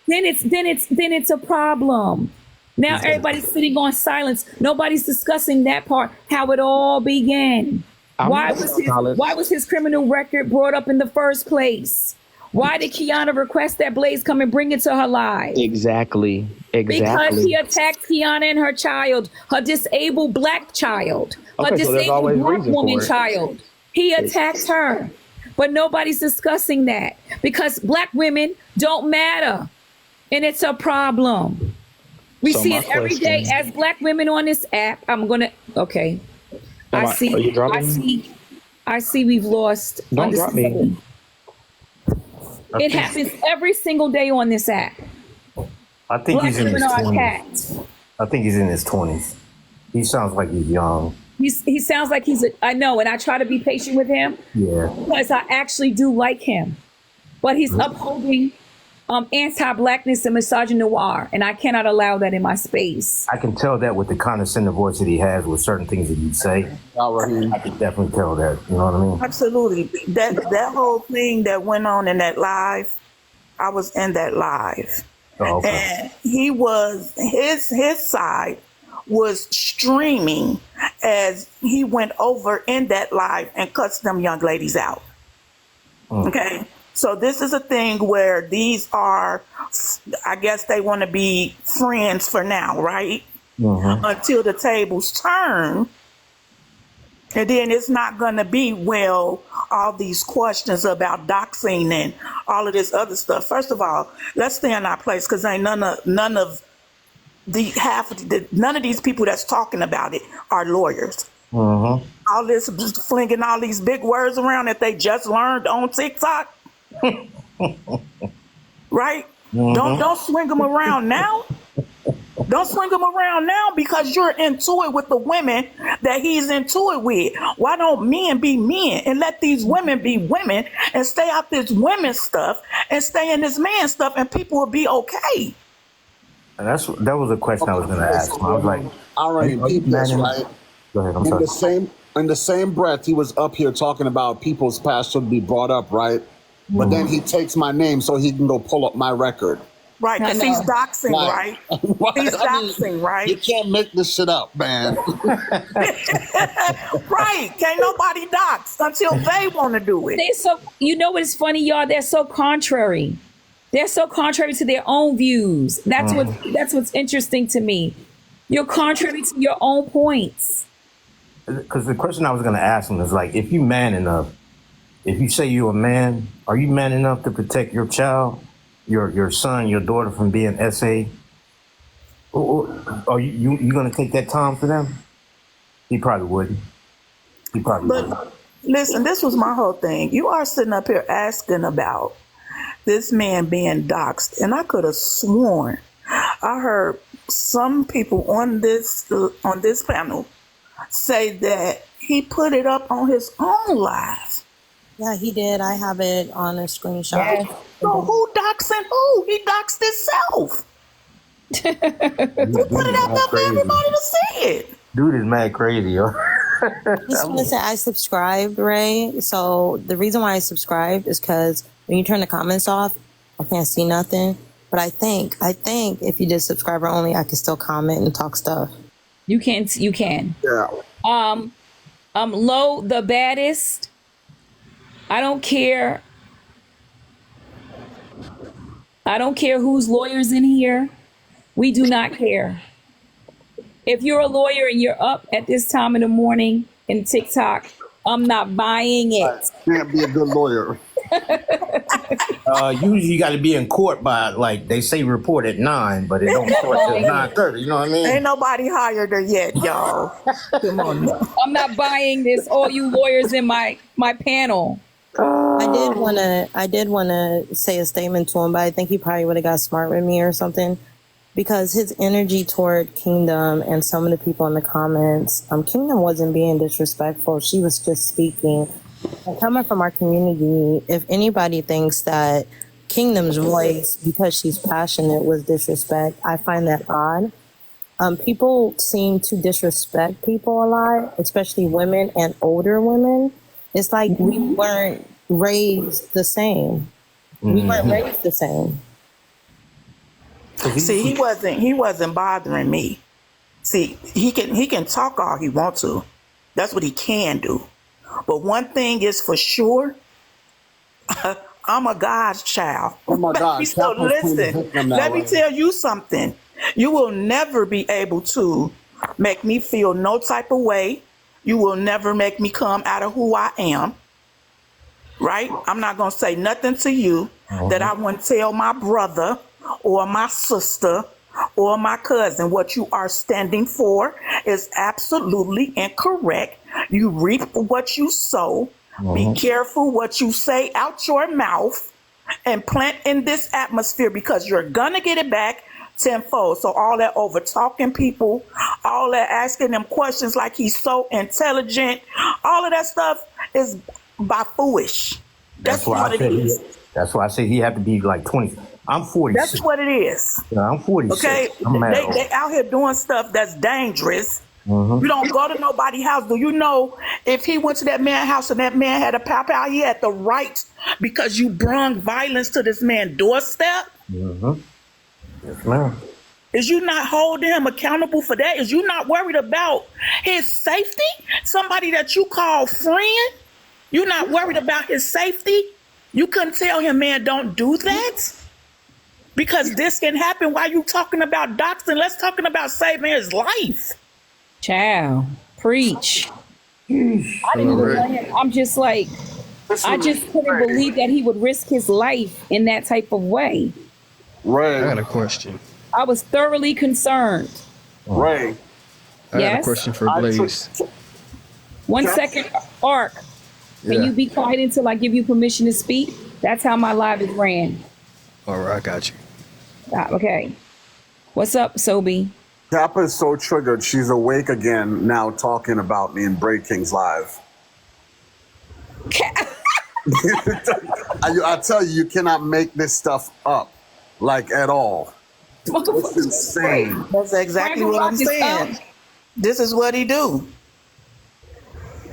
Then it's a problem. Now everybody's sitting on silence. Nobody's discussing that part, how it all began. Why was his criminal record brought up in the first place? Why did Kiana request that Blaze come and bring it to her live? Exactly. Because he attacked Kiana and her child, her disabled black child, her Okay, so there's disabled always black reason woman for it. child. He attacked her. But nobody's discussing that because black women don't matter. And it's a problem. We So see my it every day question- as black women on this app. Okay. Are you dropping me? I see we've lost. Don't drop me. understanding. It happens every single day on this app. I think Black he's in his women are 20s. attacked. I think he's in his 20s. He sounds like he's young. He sounds like I know, and I try to be patient with him Yeah. because I actually do like him. But he's upholding anti-blackness and misogynoir, and I cannot allow that in my space. I can tell that with the condescending voice that he has with certain things that you say. I can definitely tell that. You know what I mean? Absolutely. That whole thing that went on in that live, I was in that live. Oh, okay. And he was, his side was streaming as he went over in that live and cussed them young ladies out. Okay. So this is a thing where these are, I guess they want to be friends for now, right? Until the tables turn. And then it's not going to be, well, all these questions about doxing and all of this other stuff. First of all, let's stay in our place, because ain't none of these people that's talking about it are lawyers. All this flinging all these big words around that they just learned on TikTok. Right? Don't swing them around now. Don't swing them around now, because you're into it with the women that he's into it with. Why don't men be men and let these women be women and stay out this women's stuff and stay in this man stuff, and people will be okay? And that was a question I was going to ask him. I was like, all right, peep this, right? Go ahead. I'm sorry. In the same breath, he was up here talking about people's past should be brought up, right? But then he takes my name so he can go pull up my record. Right, because he's doxing, right? He's doxing, right? You can't make this shit up, man. Right. Can't nobody dox until they want to do it. You know what's funny, y'all? They're so contrary. They're so contrary to their own views. That's what's interesting to me. You're contrary to your own points. Because the question I was going to ask him is like, if you man enough, if you say you're a man, are you man enough to protect your child, your son, your daughter from being SA? Or are you going to take that time for them? He probably wouldn't. Wouldn't. Listen, this was my whole thing. You are sitting up here asking about this man being doxxed, and I could have sworn I heard some people on this panel say that he put it up on his own live. Yeah, he did. I have it on a screenshot. Yeah. So who doxing who? He doxed himself. He put it out there for everybody to see it. Dude is mad crazy, yo. Just want to say I subscribed, Ray. So the reason why I subscribed is because when you turn the comments off, I can't see nothing. But I think if you did subscriber only, I could still comment and talk stuff. You can. Yeah. Low the baddest. I don't care. I don't care who's lawyers in here. We do not care. If you're a lawyer and you're up at this time in the morning in TikTok, I'm not buying it. Can't be a good lawyer. Usually you got to be in court by, like, they say report at 9, but it don't start till 9:30. You know what I mean? Ain't nobody hired her yet, y'all. Come on now. I'm not buying this. All you lawyers in my panel. I did wanna say a statement to him, but I think he probably would have got smart with me or something, because his energy toward Kingdom and some of the people in the comments, Kingdom wasn't being disrespectful. She was just speaking. And coming from our community, if anybody thinks that Kingdom's voice, because she's passionate, was disrespect, I find that odd. People seem to disrespect people a lot, especially women and older women. It's like we weren't raised the same. We weren't raised the same. See, he wasn't bothering me. See, he can talk all he wants to. That's what he can do. But one thing is for sure, I'm a God's child. Oh my God. So listen, let me tell you something. You will never be able to make me feel no type of way. You will never make me come out of who I am. Right? I'm not going to say nothing to you that I wouldn't tell my brother or my sister or my cousin. What you are standing for is absolutely incorrect. You reap what you sow. Be careful what you say out your mouth and plant in this atmosphere, because you're going to get it back tenfold. So all that over talking people, all that asking them questions like he's so intelligent, all of that stuff is by foolish. That's what it is. That's why I said he had to be like 20. I'm 46. That's what it is. I'm 46. Okay, I'm mad old. they out here doing stuff that's dangerous. You don't go to nobody's house. Do you know if he went to that man's house and that man had a pow, he had the right because you brung violence to this man's doorstep? Yes, ma'am. Is you not holding him accountable for that? Is you not worried about his safety? Somebody that you call friend, you not worried about his safety? You couldn't tell him, man, don't do that? Because this can happen while you talking about doxing. Let's talking about saving his life. Child, preach. I didn't even know him. I'm just like, I just couldn't believe that he would risk his life in that type of way. Ray, I got a question. I was thoroughly concerned. Ray, I got Yes? a question for Blaze. 1 second, Ark. Can Yeah. you be quiet until I give you permission to speak? That's how my live is ran. All right, I got you. Okay. What's up, Sobi? Kappa is so triggered. She's awake again now, talking about me in Bray King's live. I tell you, you cannot make this stuff up, like at all. It's insane. That's exactly what I'm saying. This is what he do.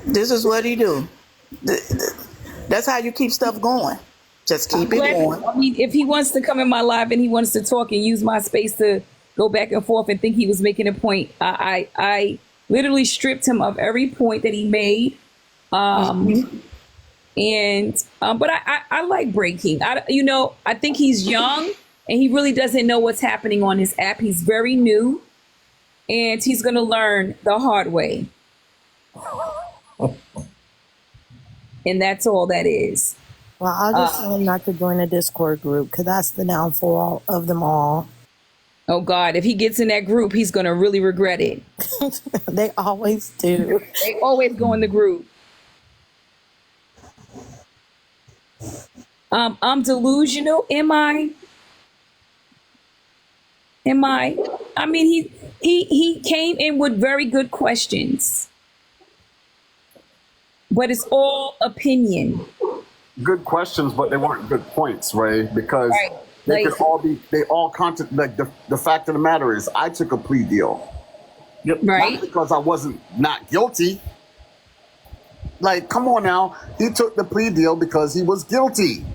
This is what he do. That's how you keep stuff going. Just keep it going. I mean, if he wants to come in my live and he wants to talk and use my space to go back and forth and think he was making a point, I literally stripped him of every point that he made. But I like breaking. I think he's young and he really doesn't know what's happening on his app. He's very new and he's going to learn the hard way. And that's all that is. Well, I'll just tell him not to join a Discord group because that's the downfall of them all. Oh God, if he gets in that group, he's going to really regret it. They always do. They always go in the group. I'm delusional. Am I? I mean, he came in with very good questions, but it's all opinion. Good questions, but they weren't good points, Ray, because Right. they Like- could all be, they all content, like the fact of the matter is I took a plea deal. Right. Not because I wasn't not guilty. Like, come on now. He took the plea deal because he was guilty.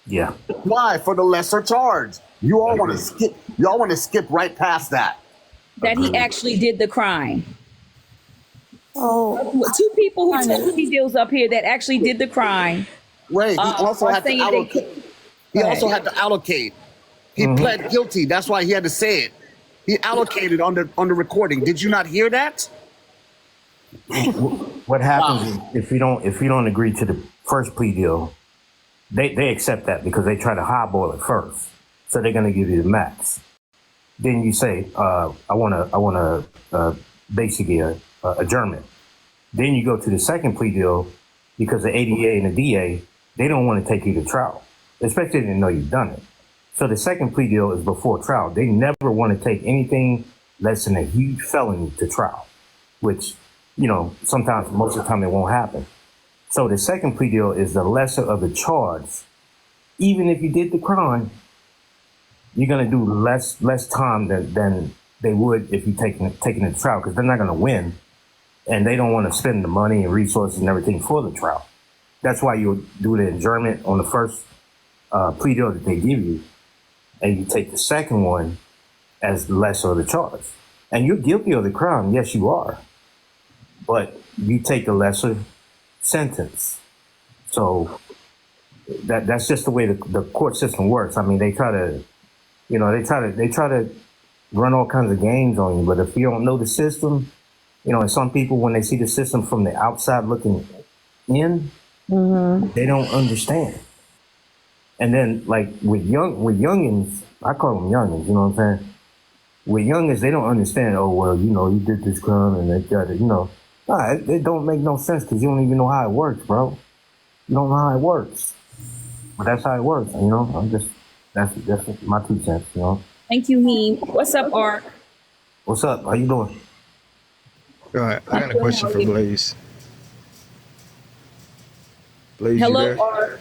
Yeah. Why? For the lesser charge. You all want to skip. Y'all want to skip right past that. That he actually did the crime. Oh, Two people who took plea deals up here that actually did the crime. Ray, he also are had to saying they allocate. He Go also ahead. had to allocate. He pled guilty. That's why he had to say it. He allocated on the recording. Did you not hear that? What happens is if you don't agree to the first plea deal, they accept that because they try to highball it first. So they're gonna give you the max. Then you say, I want basically a adjournment. Then you go to the second plea deal because the ADA and the DA, they don't want to take you to trial, especially if they didn't know you've done it. So the second plea deal is before trial. They never want to take anything less than a huge felony to trial, which, sometimes, most of the time it won't happen. So the second plea deal is the lesser of the charge. Even if you did the crime, you're going to do less time than they would if you taking it to trial, because they're not going to win. And they don't want to spend the money and resources and everything for the trial. That's why you do the adjournment on the first plea deal that they give you. And you take the second one as the lesser of the charge. And you're guilty of the crime. Yes, you are. But you take the lesser sentence. So that's just the way the court system works. I mean, they try to run all kinds of games on you. But if you don't know the system, and some people, when they see the system from the outside looking in, they don't understand. And then, like with youngins, I call them youngins. You know what I'm saying? With youngins, they don't understand. Oh well, you did this crime, and they got it. Nah, it don't make no sense because you don't even know how it works, bro. You don't know how it works, but that's how it works. I'm just that's my 2 cents. Thank you, Heem. What's up, Art? What's up? How you doing? All right, I got a question for Blaze. Blaze, you Hello, there? Art.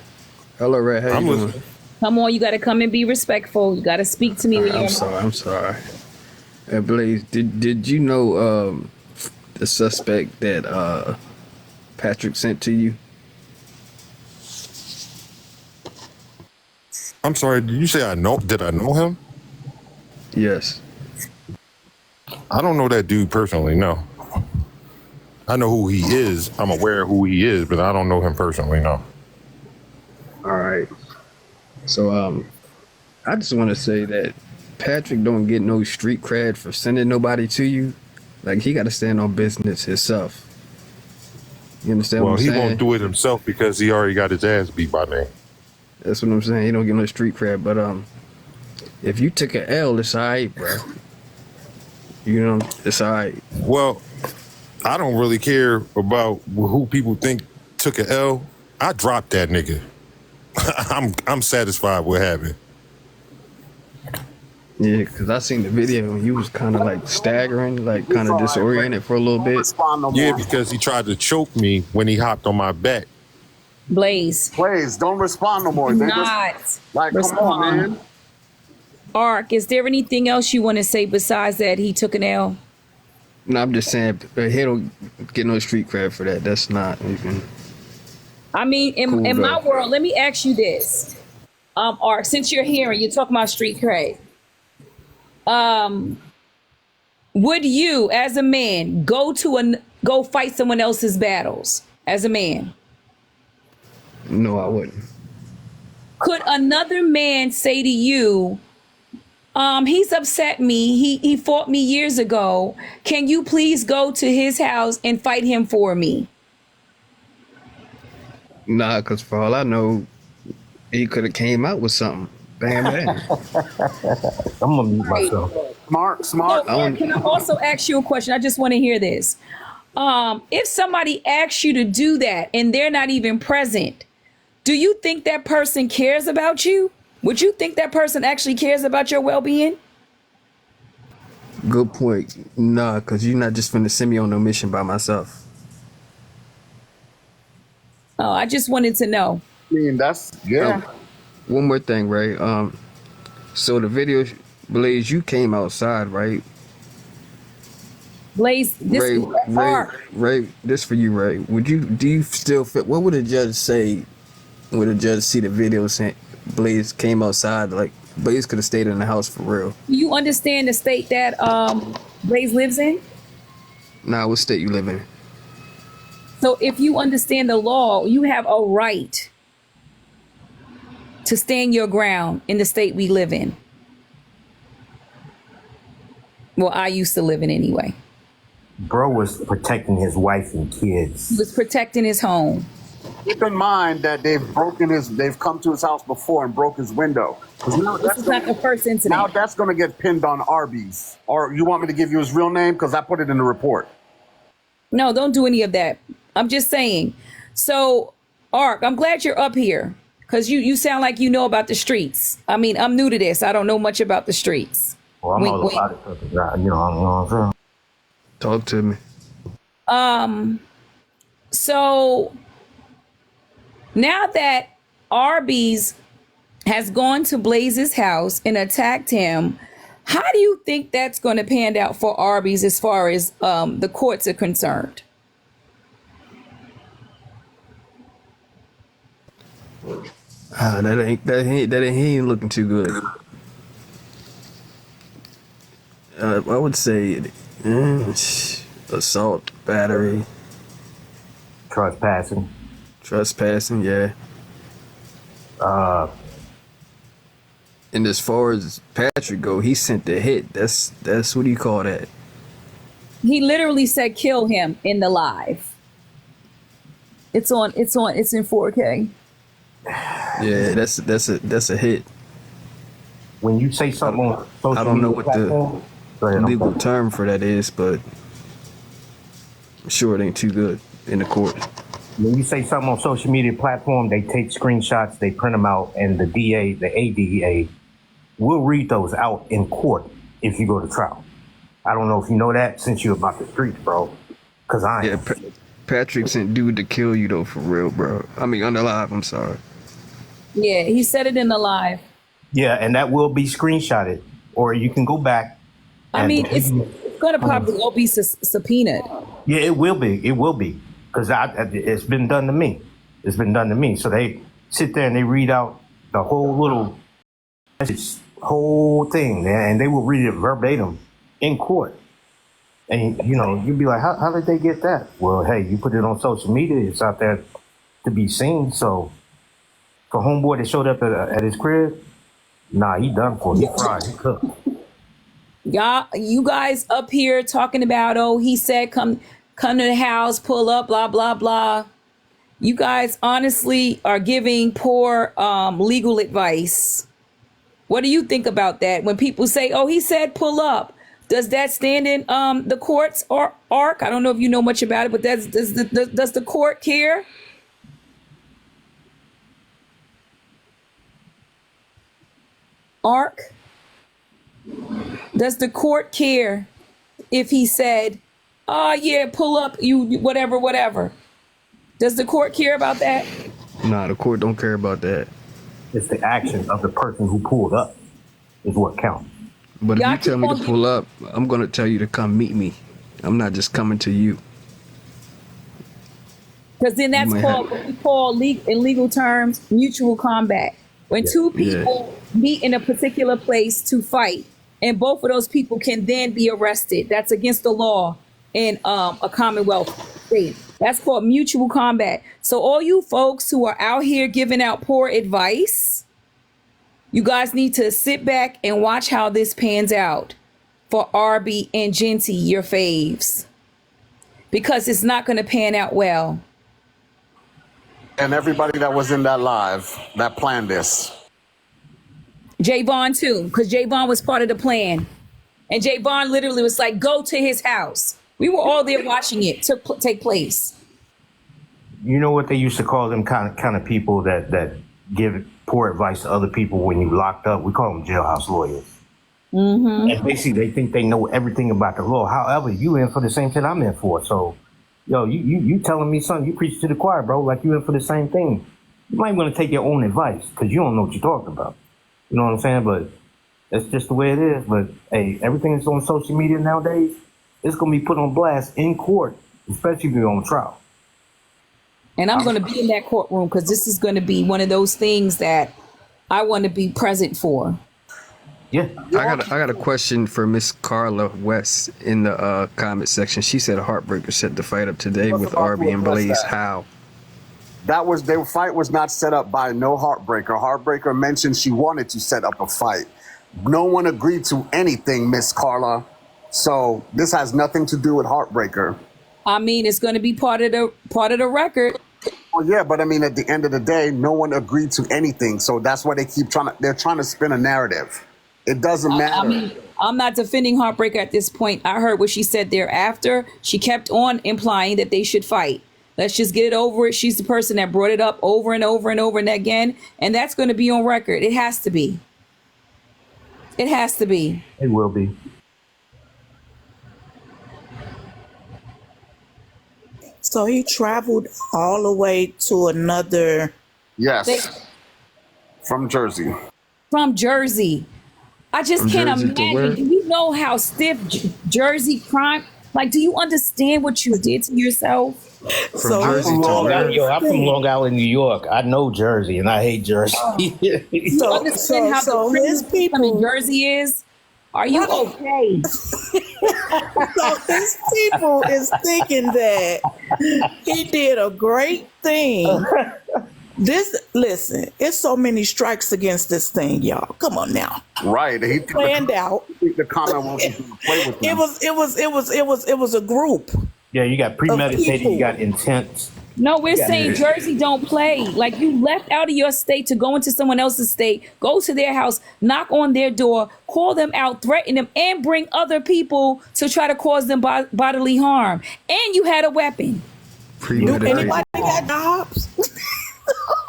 Hello, Red. How I'm you doing? listening. Come on, you got to come and be respectful. You got to speak to me when I'm you're sorry. I'm sorry. Blaze, did you know the suspect that Patrick sent to you? I'm sorry. Did you say I know? Did I know him? Yes. I don't know that dude personally. No. I know who he is. I'm aware of who he is, but I don't know him personally. No. All right. So I just want to say that Patrick don't get no street cred for sending nobody to you. Like, he got to stand on business himself. You understand Well, what I'm he saying? won't do it himself because he already got his ass beat by me. That's what I'm saying. He don't get no street cred. But if you took an L, it's all right, bro. You know, it's all right. Well, I don't really care about who people think took an L. I dropped that nigga. I'm satisfied with having. Yeah, because I seen the video and you was kind of like staggering, like kind of disoriented for a little bit. Respond no Yeah, more. because he tried to choke me when he hopped on my back. Blaze. Please don't respond no more. They just- Not. like, come respond. on, man. Ark, is there anything else you want to say besides that he took an L? No, I'm just saying, he don't get no street cred for that. That's not even. I mean, in Cool, my though. world, let me ask you this. Ark, since you're here and you're talking about street cred, would you, as a man, go fight someone else's battles as a man? No, I wouldn't. Could another man say to you, he's upset me, he fought me years ago, can you please go to his house and fight him for me? Nah, because for all I know, he could have came out with something. Bam, bam. I'm gonna mute myself. Smart. So, Ark, can I also ask you a question? I just want to hear this. If somebody asks you to do that and they're not even present, do you think that person cares about you? Would you think that person actually cares about your well-being? Good point. Nah, because you're not just finna send me on no mission by myself. Oh, I just wanted to know. I mean, that's, yeah. One more thing, right? So the video, Blaze, you came outside, right? Blaze, this Ark. Ray, this for you, Ray. Do you still feel, what would a judge say? Would a judge see the video saying Blaze came outside, like Blaze could have stayed in the house for real? Do you understand the state that Blaze lives in? Nah, what state you live in? So if you understand the law, you have a right to stand your ground in the state we live in. Well, I used to live in anyway. Bro was protecting his wife and kids. He was protecting his home. Keep in mind that they've come to his house before and broke his window. 'Cause now This is not the first now incident. that's going to get pinned on Arby's. Or you want me to give you his real name? Because I put it in the report. No, don't do any of that. I'm just saying. So, Ark, I'm glad you're up here because you sound like you know about the streets. I mean, I'm new to this. I don't know much about the streets. Well, I'm Wink, all wink. about it. You know what I'm saying? Talk to me. So now that Arby's has gone to Blaze's house and attacked him, how do you think that's going to pan out for Arby's as far as the courts are concerned? That he ain't looking too good. I would say assault, battery, Trespassing. yeah. And as far as Patrick go, he sent the hit. That's what do you call that? He literally said kill him in the live. It's in 4K. Yeah, that's a hit. When you say something on social I don't know media what the platform, go ahead, I'm legal sorry. term for that is, but I'm sure it ain't too good in the court. When you say something on social media platform, they take screenshots, they print them out, and the DA, the ADA, will read those out in court if you go to trial. I don't know if you know that since you're about the streets, bro. Because I am. Patrick sent dude to kill you though, for real, bro. I mean, on the live. I'm sorry. Yeah, he said it in the live. Yeah, and that will be screenshotted, or you can go back. I mean, it's going to probably all be subpoenaed. Yeah, it will be. It will be, because it's been done to me. It's been done to me. So they sit there and they read out the whole little whole thing, and they will read it verbatim in court. And you know, you'd be like, how did they get that? Well, hey, you put it on social media. It's out there to be seen. So for homeboy that showed up at his crib, nah, he done for. He fried. He cooked. Y'all, you guys up here talking about, oh, he said come to the house, pull up, blah blah blah. You guys honestly are giving poor legal advice. What do you think about that? When people say, oh, he said pull up, does that stand in the court's arc? I don't know if you know much about it, but does the court care? Arc? Does the court care if he said, oh yeah, pull up, you whatever? Does the court care about that? Nah, the court don't care about that. It's the action of the person who pulled up is what counts. But Y'all if you tell me to pull up, I'm gonna tell you to come meet me. I'm not just coming to you. Because then that's called what we call in legal terms mutual combat. When two people meet in a particular place to fight, and both of those people can then be arrested. That's against the law in a Commonwealth state. That's called mutual combat. So all you folks who are out here giving out poor advice, you guys need to sit back and watch how this pans out for Arby and Genty, your faves, because it's not going to pan out well. And everybody that was in that live that planned this. Javon too, because Javon was part of the plan. And Javon literally was like, go to his house. We were all there watching it take place. You know what they used to call them kind of people that give poor advice to other people when you locked up? We call them jailhouse lawyers. Mm-hmm. And basically they think they know everything about the law. However, you in for the same thing I'm in for. So, yo, you telling me something, you preach to the choir, bro, like you in for the same thing. You might want to take your own advice because you don't know what you're talking about. You know what I'm saying? But that's just the way it is. But hey, everything that's on social media nowadays, it's going to be put on blast in court, especially if you're on trial. And I'm going to be in that courtroom because this is going to be one of those things that I want to be present for. Yeah. I got a question for Miss Carla West in the comment section. She said Heartbreaker set the fight up today with Arby and Blaze. How? Their fight was not set up by no Heartbreaker. Heartbreaker mentioned she wanted to set up a fight. No one agreed to anything, Miss Carla. So this has nothing to do with Heartbreaker. I mean, it's going to be part of the record. Well, yeah, but I mean, at the end of the day, no one agreed to anything. So that's why they're trying to spin a narrative. It doesn't matter. I mean, I'm not defending Heartbreaker at this point. I heard what she said thereafter. She kept on implying that they should fight. Let's just get it over with. She's the person that brought it up over and over and over and again. And that's going to be on record. It has to be. It has to be. It will be. So he traveled all the way to another. Yes. From Jersey. From Jersey. I just can't imagine. Do you know how stiff Jersey crime? Like, do you understand what you did to yourself? I'm from Long Island, New York. I know Jersey, and I hate Jersey. You understand how the his people in Jersey is? Are you okay? So his people is thinking that he did a great thing. Listen, it's so many strikes against this thing, y'all. Come on now. Right. He planned out. The Commonwealth was going to play with him. It was a group. Yeah, you got premeditated, you got intent. No, we're saying Jersey don't play. Like, you left out of your state to go into someone else's state, go to their house, knock on their door, call them out, threaten them, and bring other people to try to cause them bodily harm. And you had a weapon. Do anybody got jobs?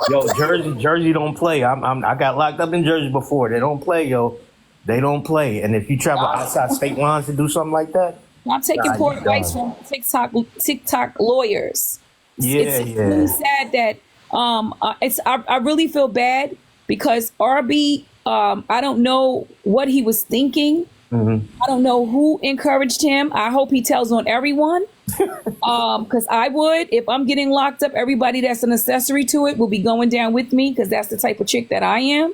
Yo, Jersey don't play. I got locked up in Jersey before. They don't play, yo. They don't play. And if you travel outside state lines to do something like that, I'm taking Nah, poor you advice done. from TikTok lawyers. Yeah, It's really sad that I really feel bad because RB, I don't know what he was thinking. I don't know who encouraged him. I hope he tells on everyone. Because I would, if I'm getting locked up, everybody that's an accessory to it will be going down with me because that's the type of chick that I am.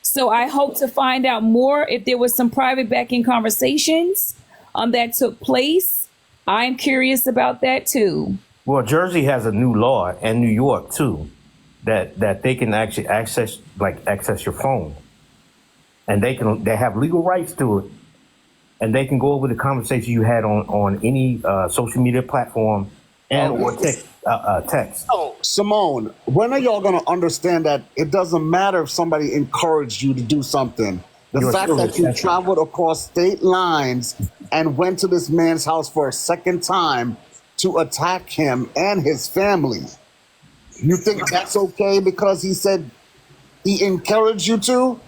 So I hope to find out more if there was some private backing conversations that took place. I'm curious about that too. Well, Jersey has a new law, and New York too, that they can actually access your phone, and they have legal rights to it, and they can go over the conversation you had on any social media platform and or text. Oh, Simone, when are y'all going to understand that it doesn't matter if somebody encouraged you to do something? The You're fact still that you accessory. traveled across state lines and went to this man's house for a second time to attack him and his family. You think that's okay because he said he encouraged you to?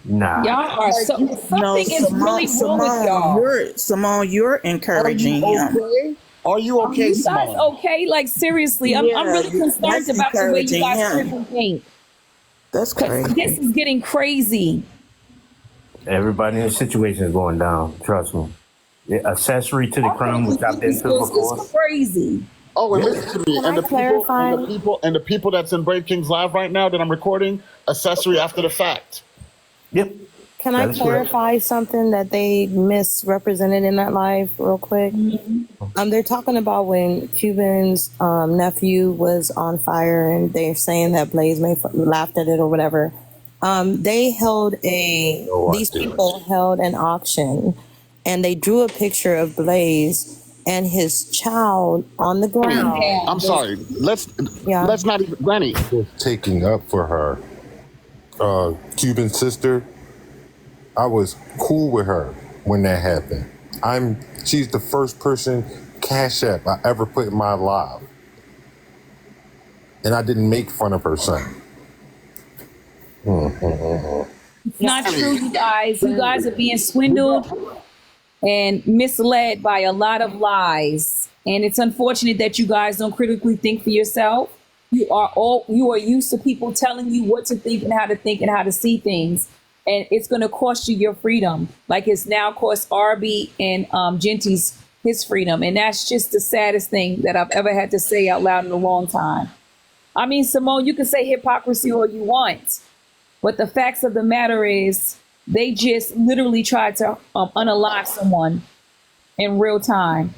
Nah. Y'all are so No, something is really wrong with y'all. Simone, you're encouraging him. Okay? Are you okay, You guys Simone? okay? Like seriously, I'm really concerned that's about the way you encouraging guys him. freaking think. That's 'Cause crazy. this is getting crazy. Everybody in the situation is going down. Trust me. The accessory to the crime, which I've been through before. It's crazy. Oh, and listen to me. Can And I the clarify? the people that's in Brave Kings Live right now that I'm recording, accessory after the fact. Yep. Can I That is correct. clarify something that they misrepresented in that live real quick? They're talking about when Cuban's nephew was on fire and they're saying that Blaze may laughed at it or whatever. These people held an auction and they drew a picture of Blaze and his child on the ground. I'm sorry. Let's not even, Granny. Taking up for her. Cuban sister, I was cool with her when that happened. She's the first person, Cash App, I ever put in my life. And I didn't make fun of her son. It's not true, you guys. You guys are being swindled and misled by a lot of lies. And it's unfortunate that you guys don't critically think for yourself. You are used to people telling you what to think and how to see things. And it's going to cost you your freedom. Like it's now cost RB and Genty's his freedom. And that's just the saddest thing that I've ever had to say out loud in a long time. I mean, Simone, you can say hypocrisy all you want. But the facts of the matter is they just literally tried to unalive someone in real time.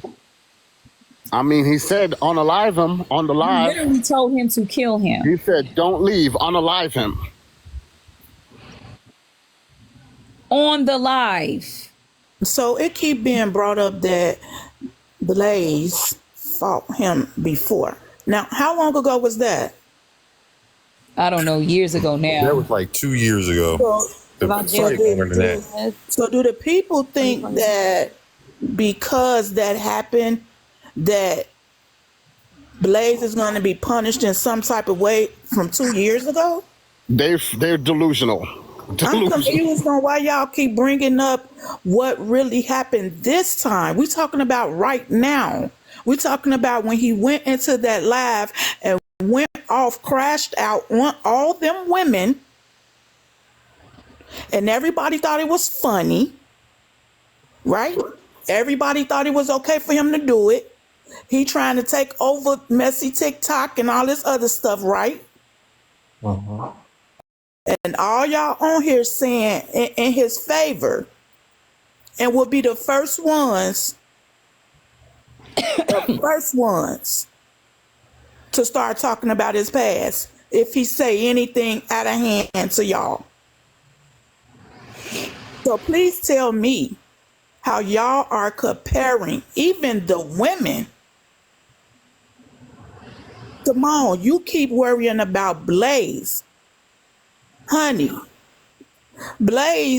I mean, he said unalive him on the You live. literally told him to kill him. He said, don't leave, unalive him. On the live. So it keep being brought up that Blaze fought him before. Now, how long ago was that? I don't know, years ago now. That was like 2 years ago. About Probably longer than that. So do the people think that because that happened, that Blaze is going to be punished in some type of way from 2 years ago? They're delusional. I'm confused on why y'all keep bringing up what really happened this time. We're talking about right now. We're talking about when he went into that live and went off, crashed out on all them women, and everybody thought it was funny, right? Everybody thought it was okay for him to do it. He trying to take over messy TikTok and all this other stuff, right? And all y'all on here saying in his favor, and will be the first ones to start talking about his past if he say anything out of hand to y'all. So please tell me how y'all are comparing even the women. Simone, you keep worrying about Blaze. Honey, Blaze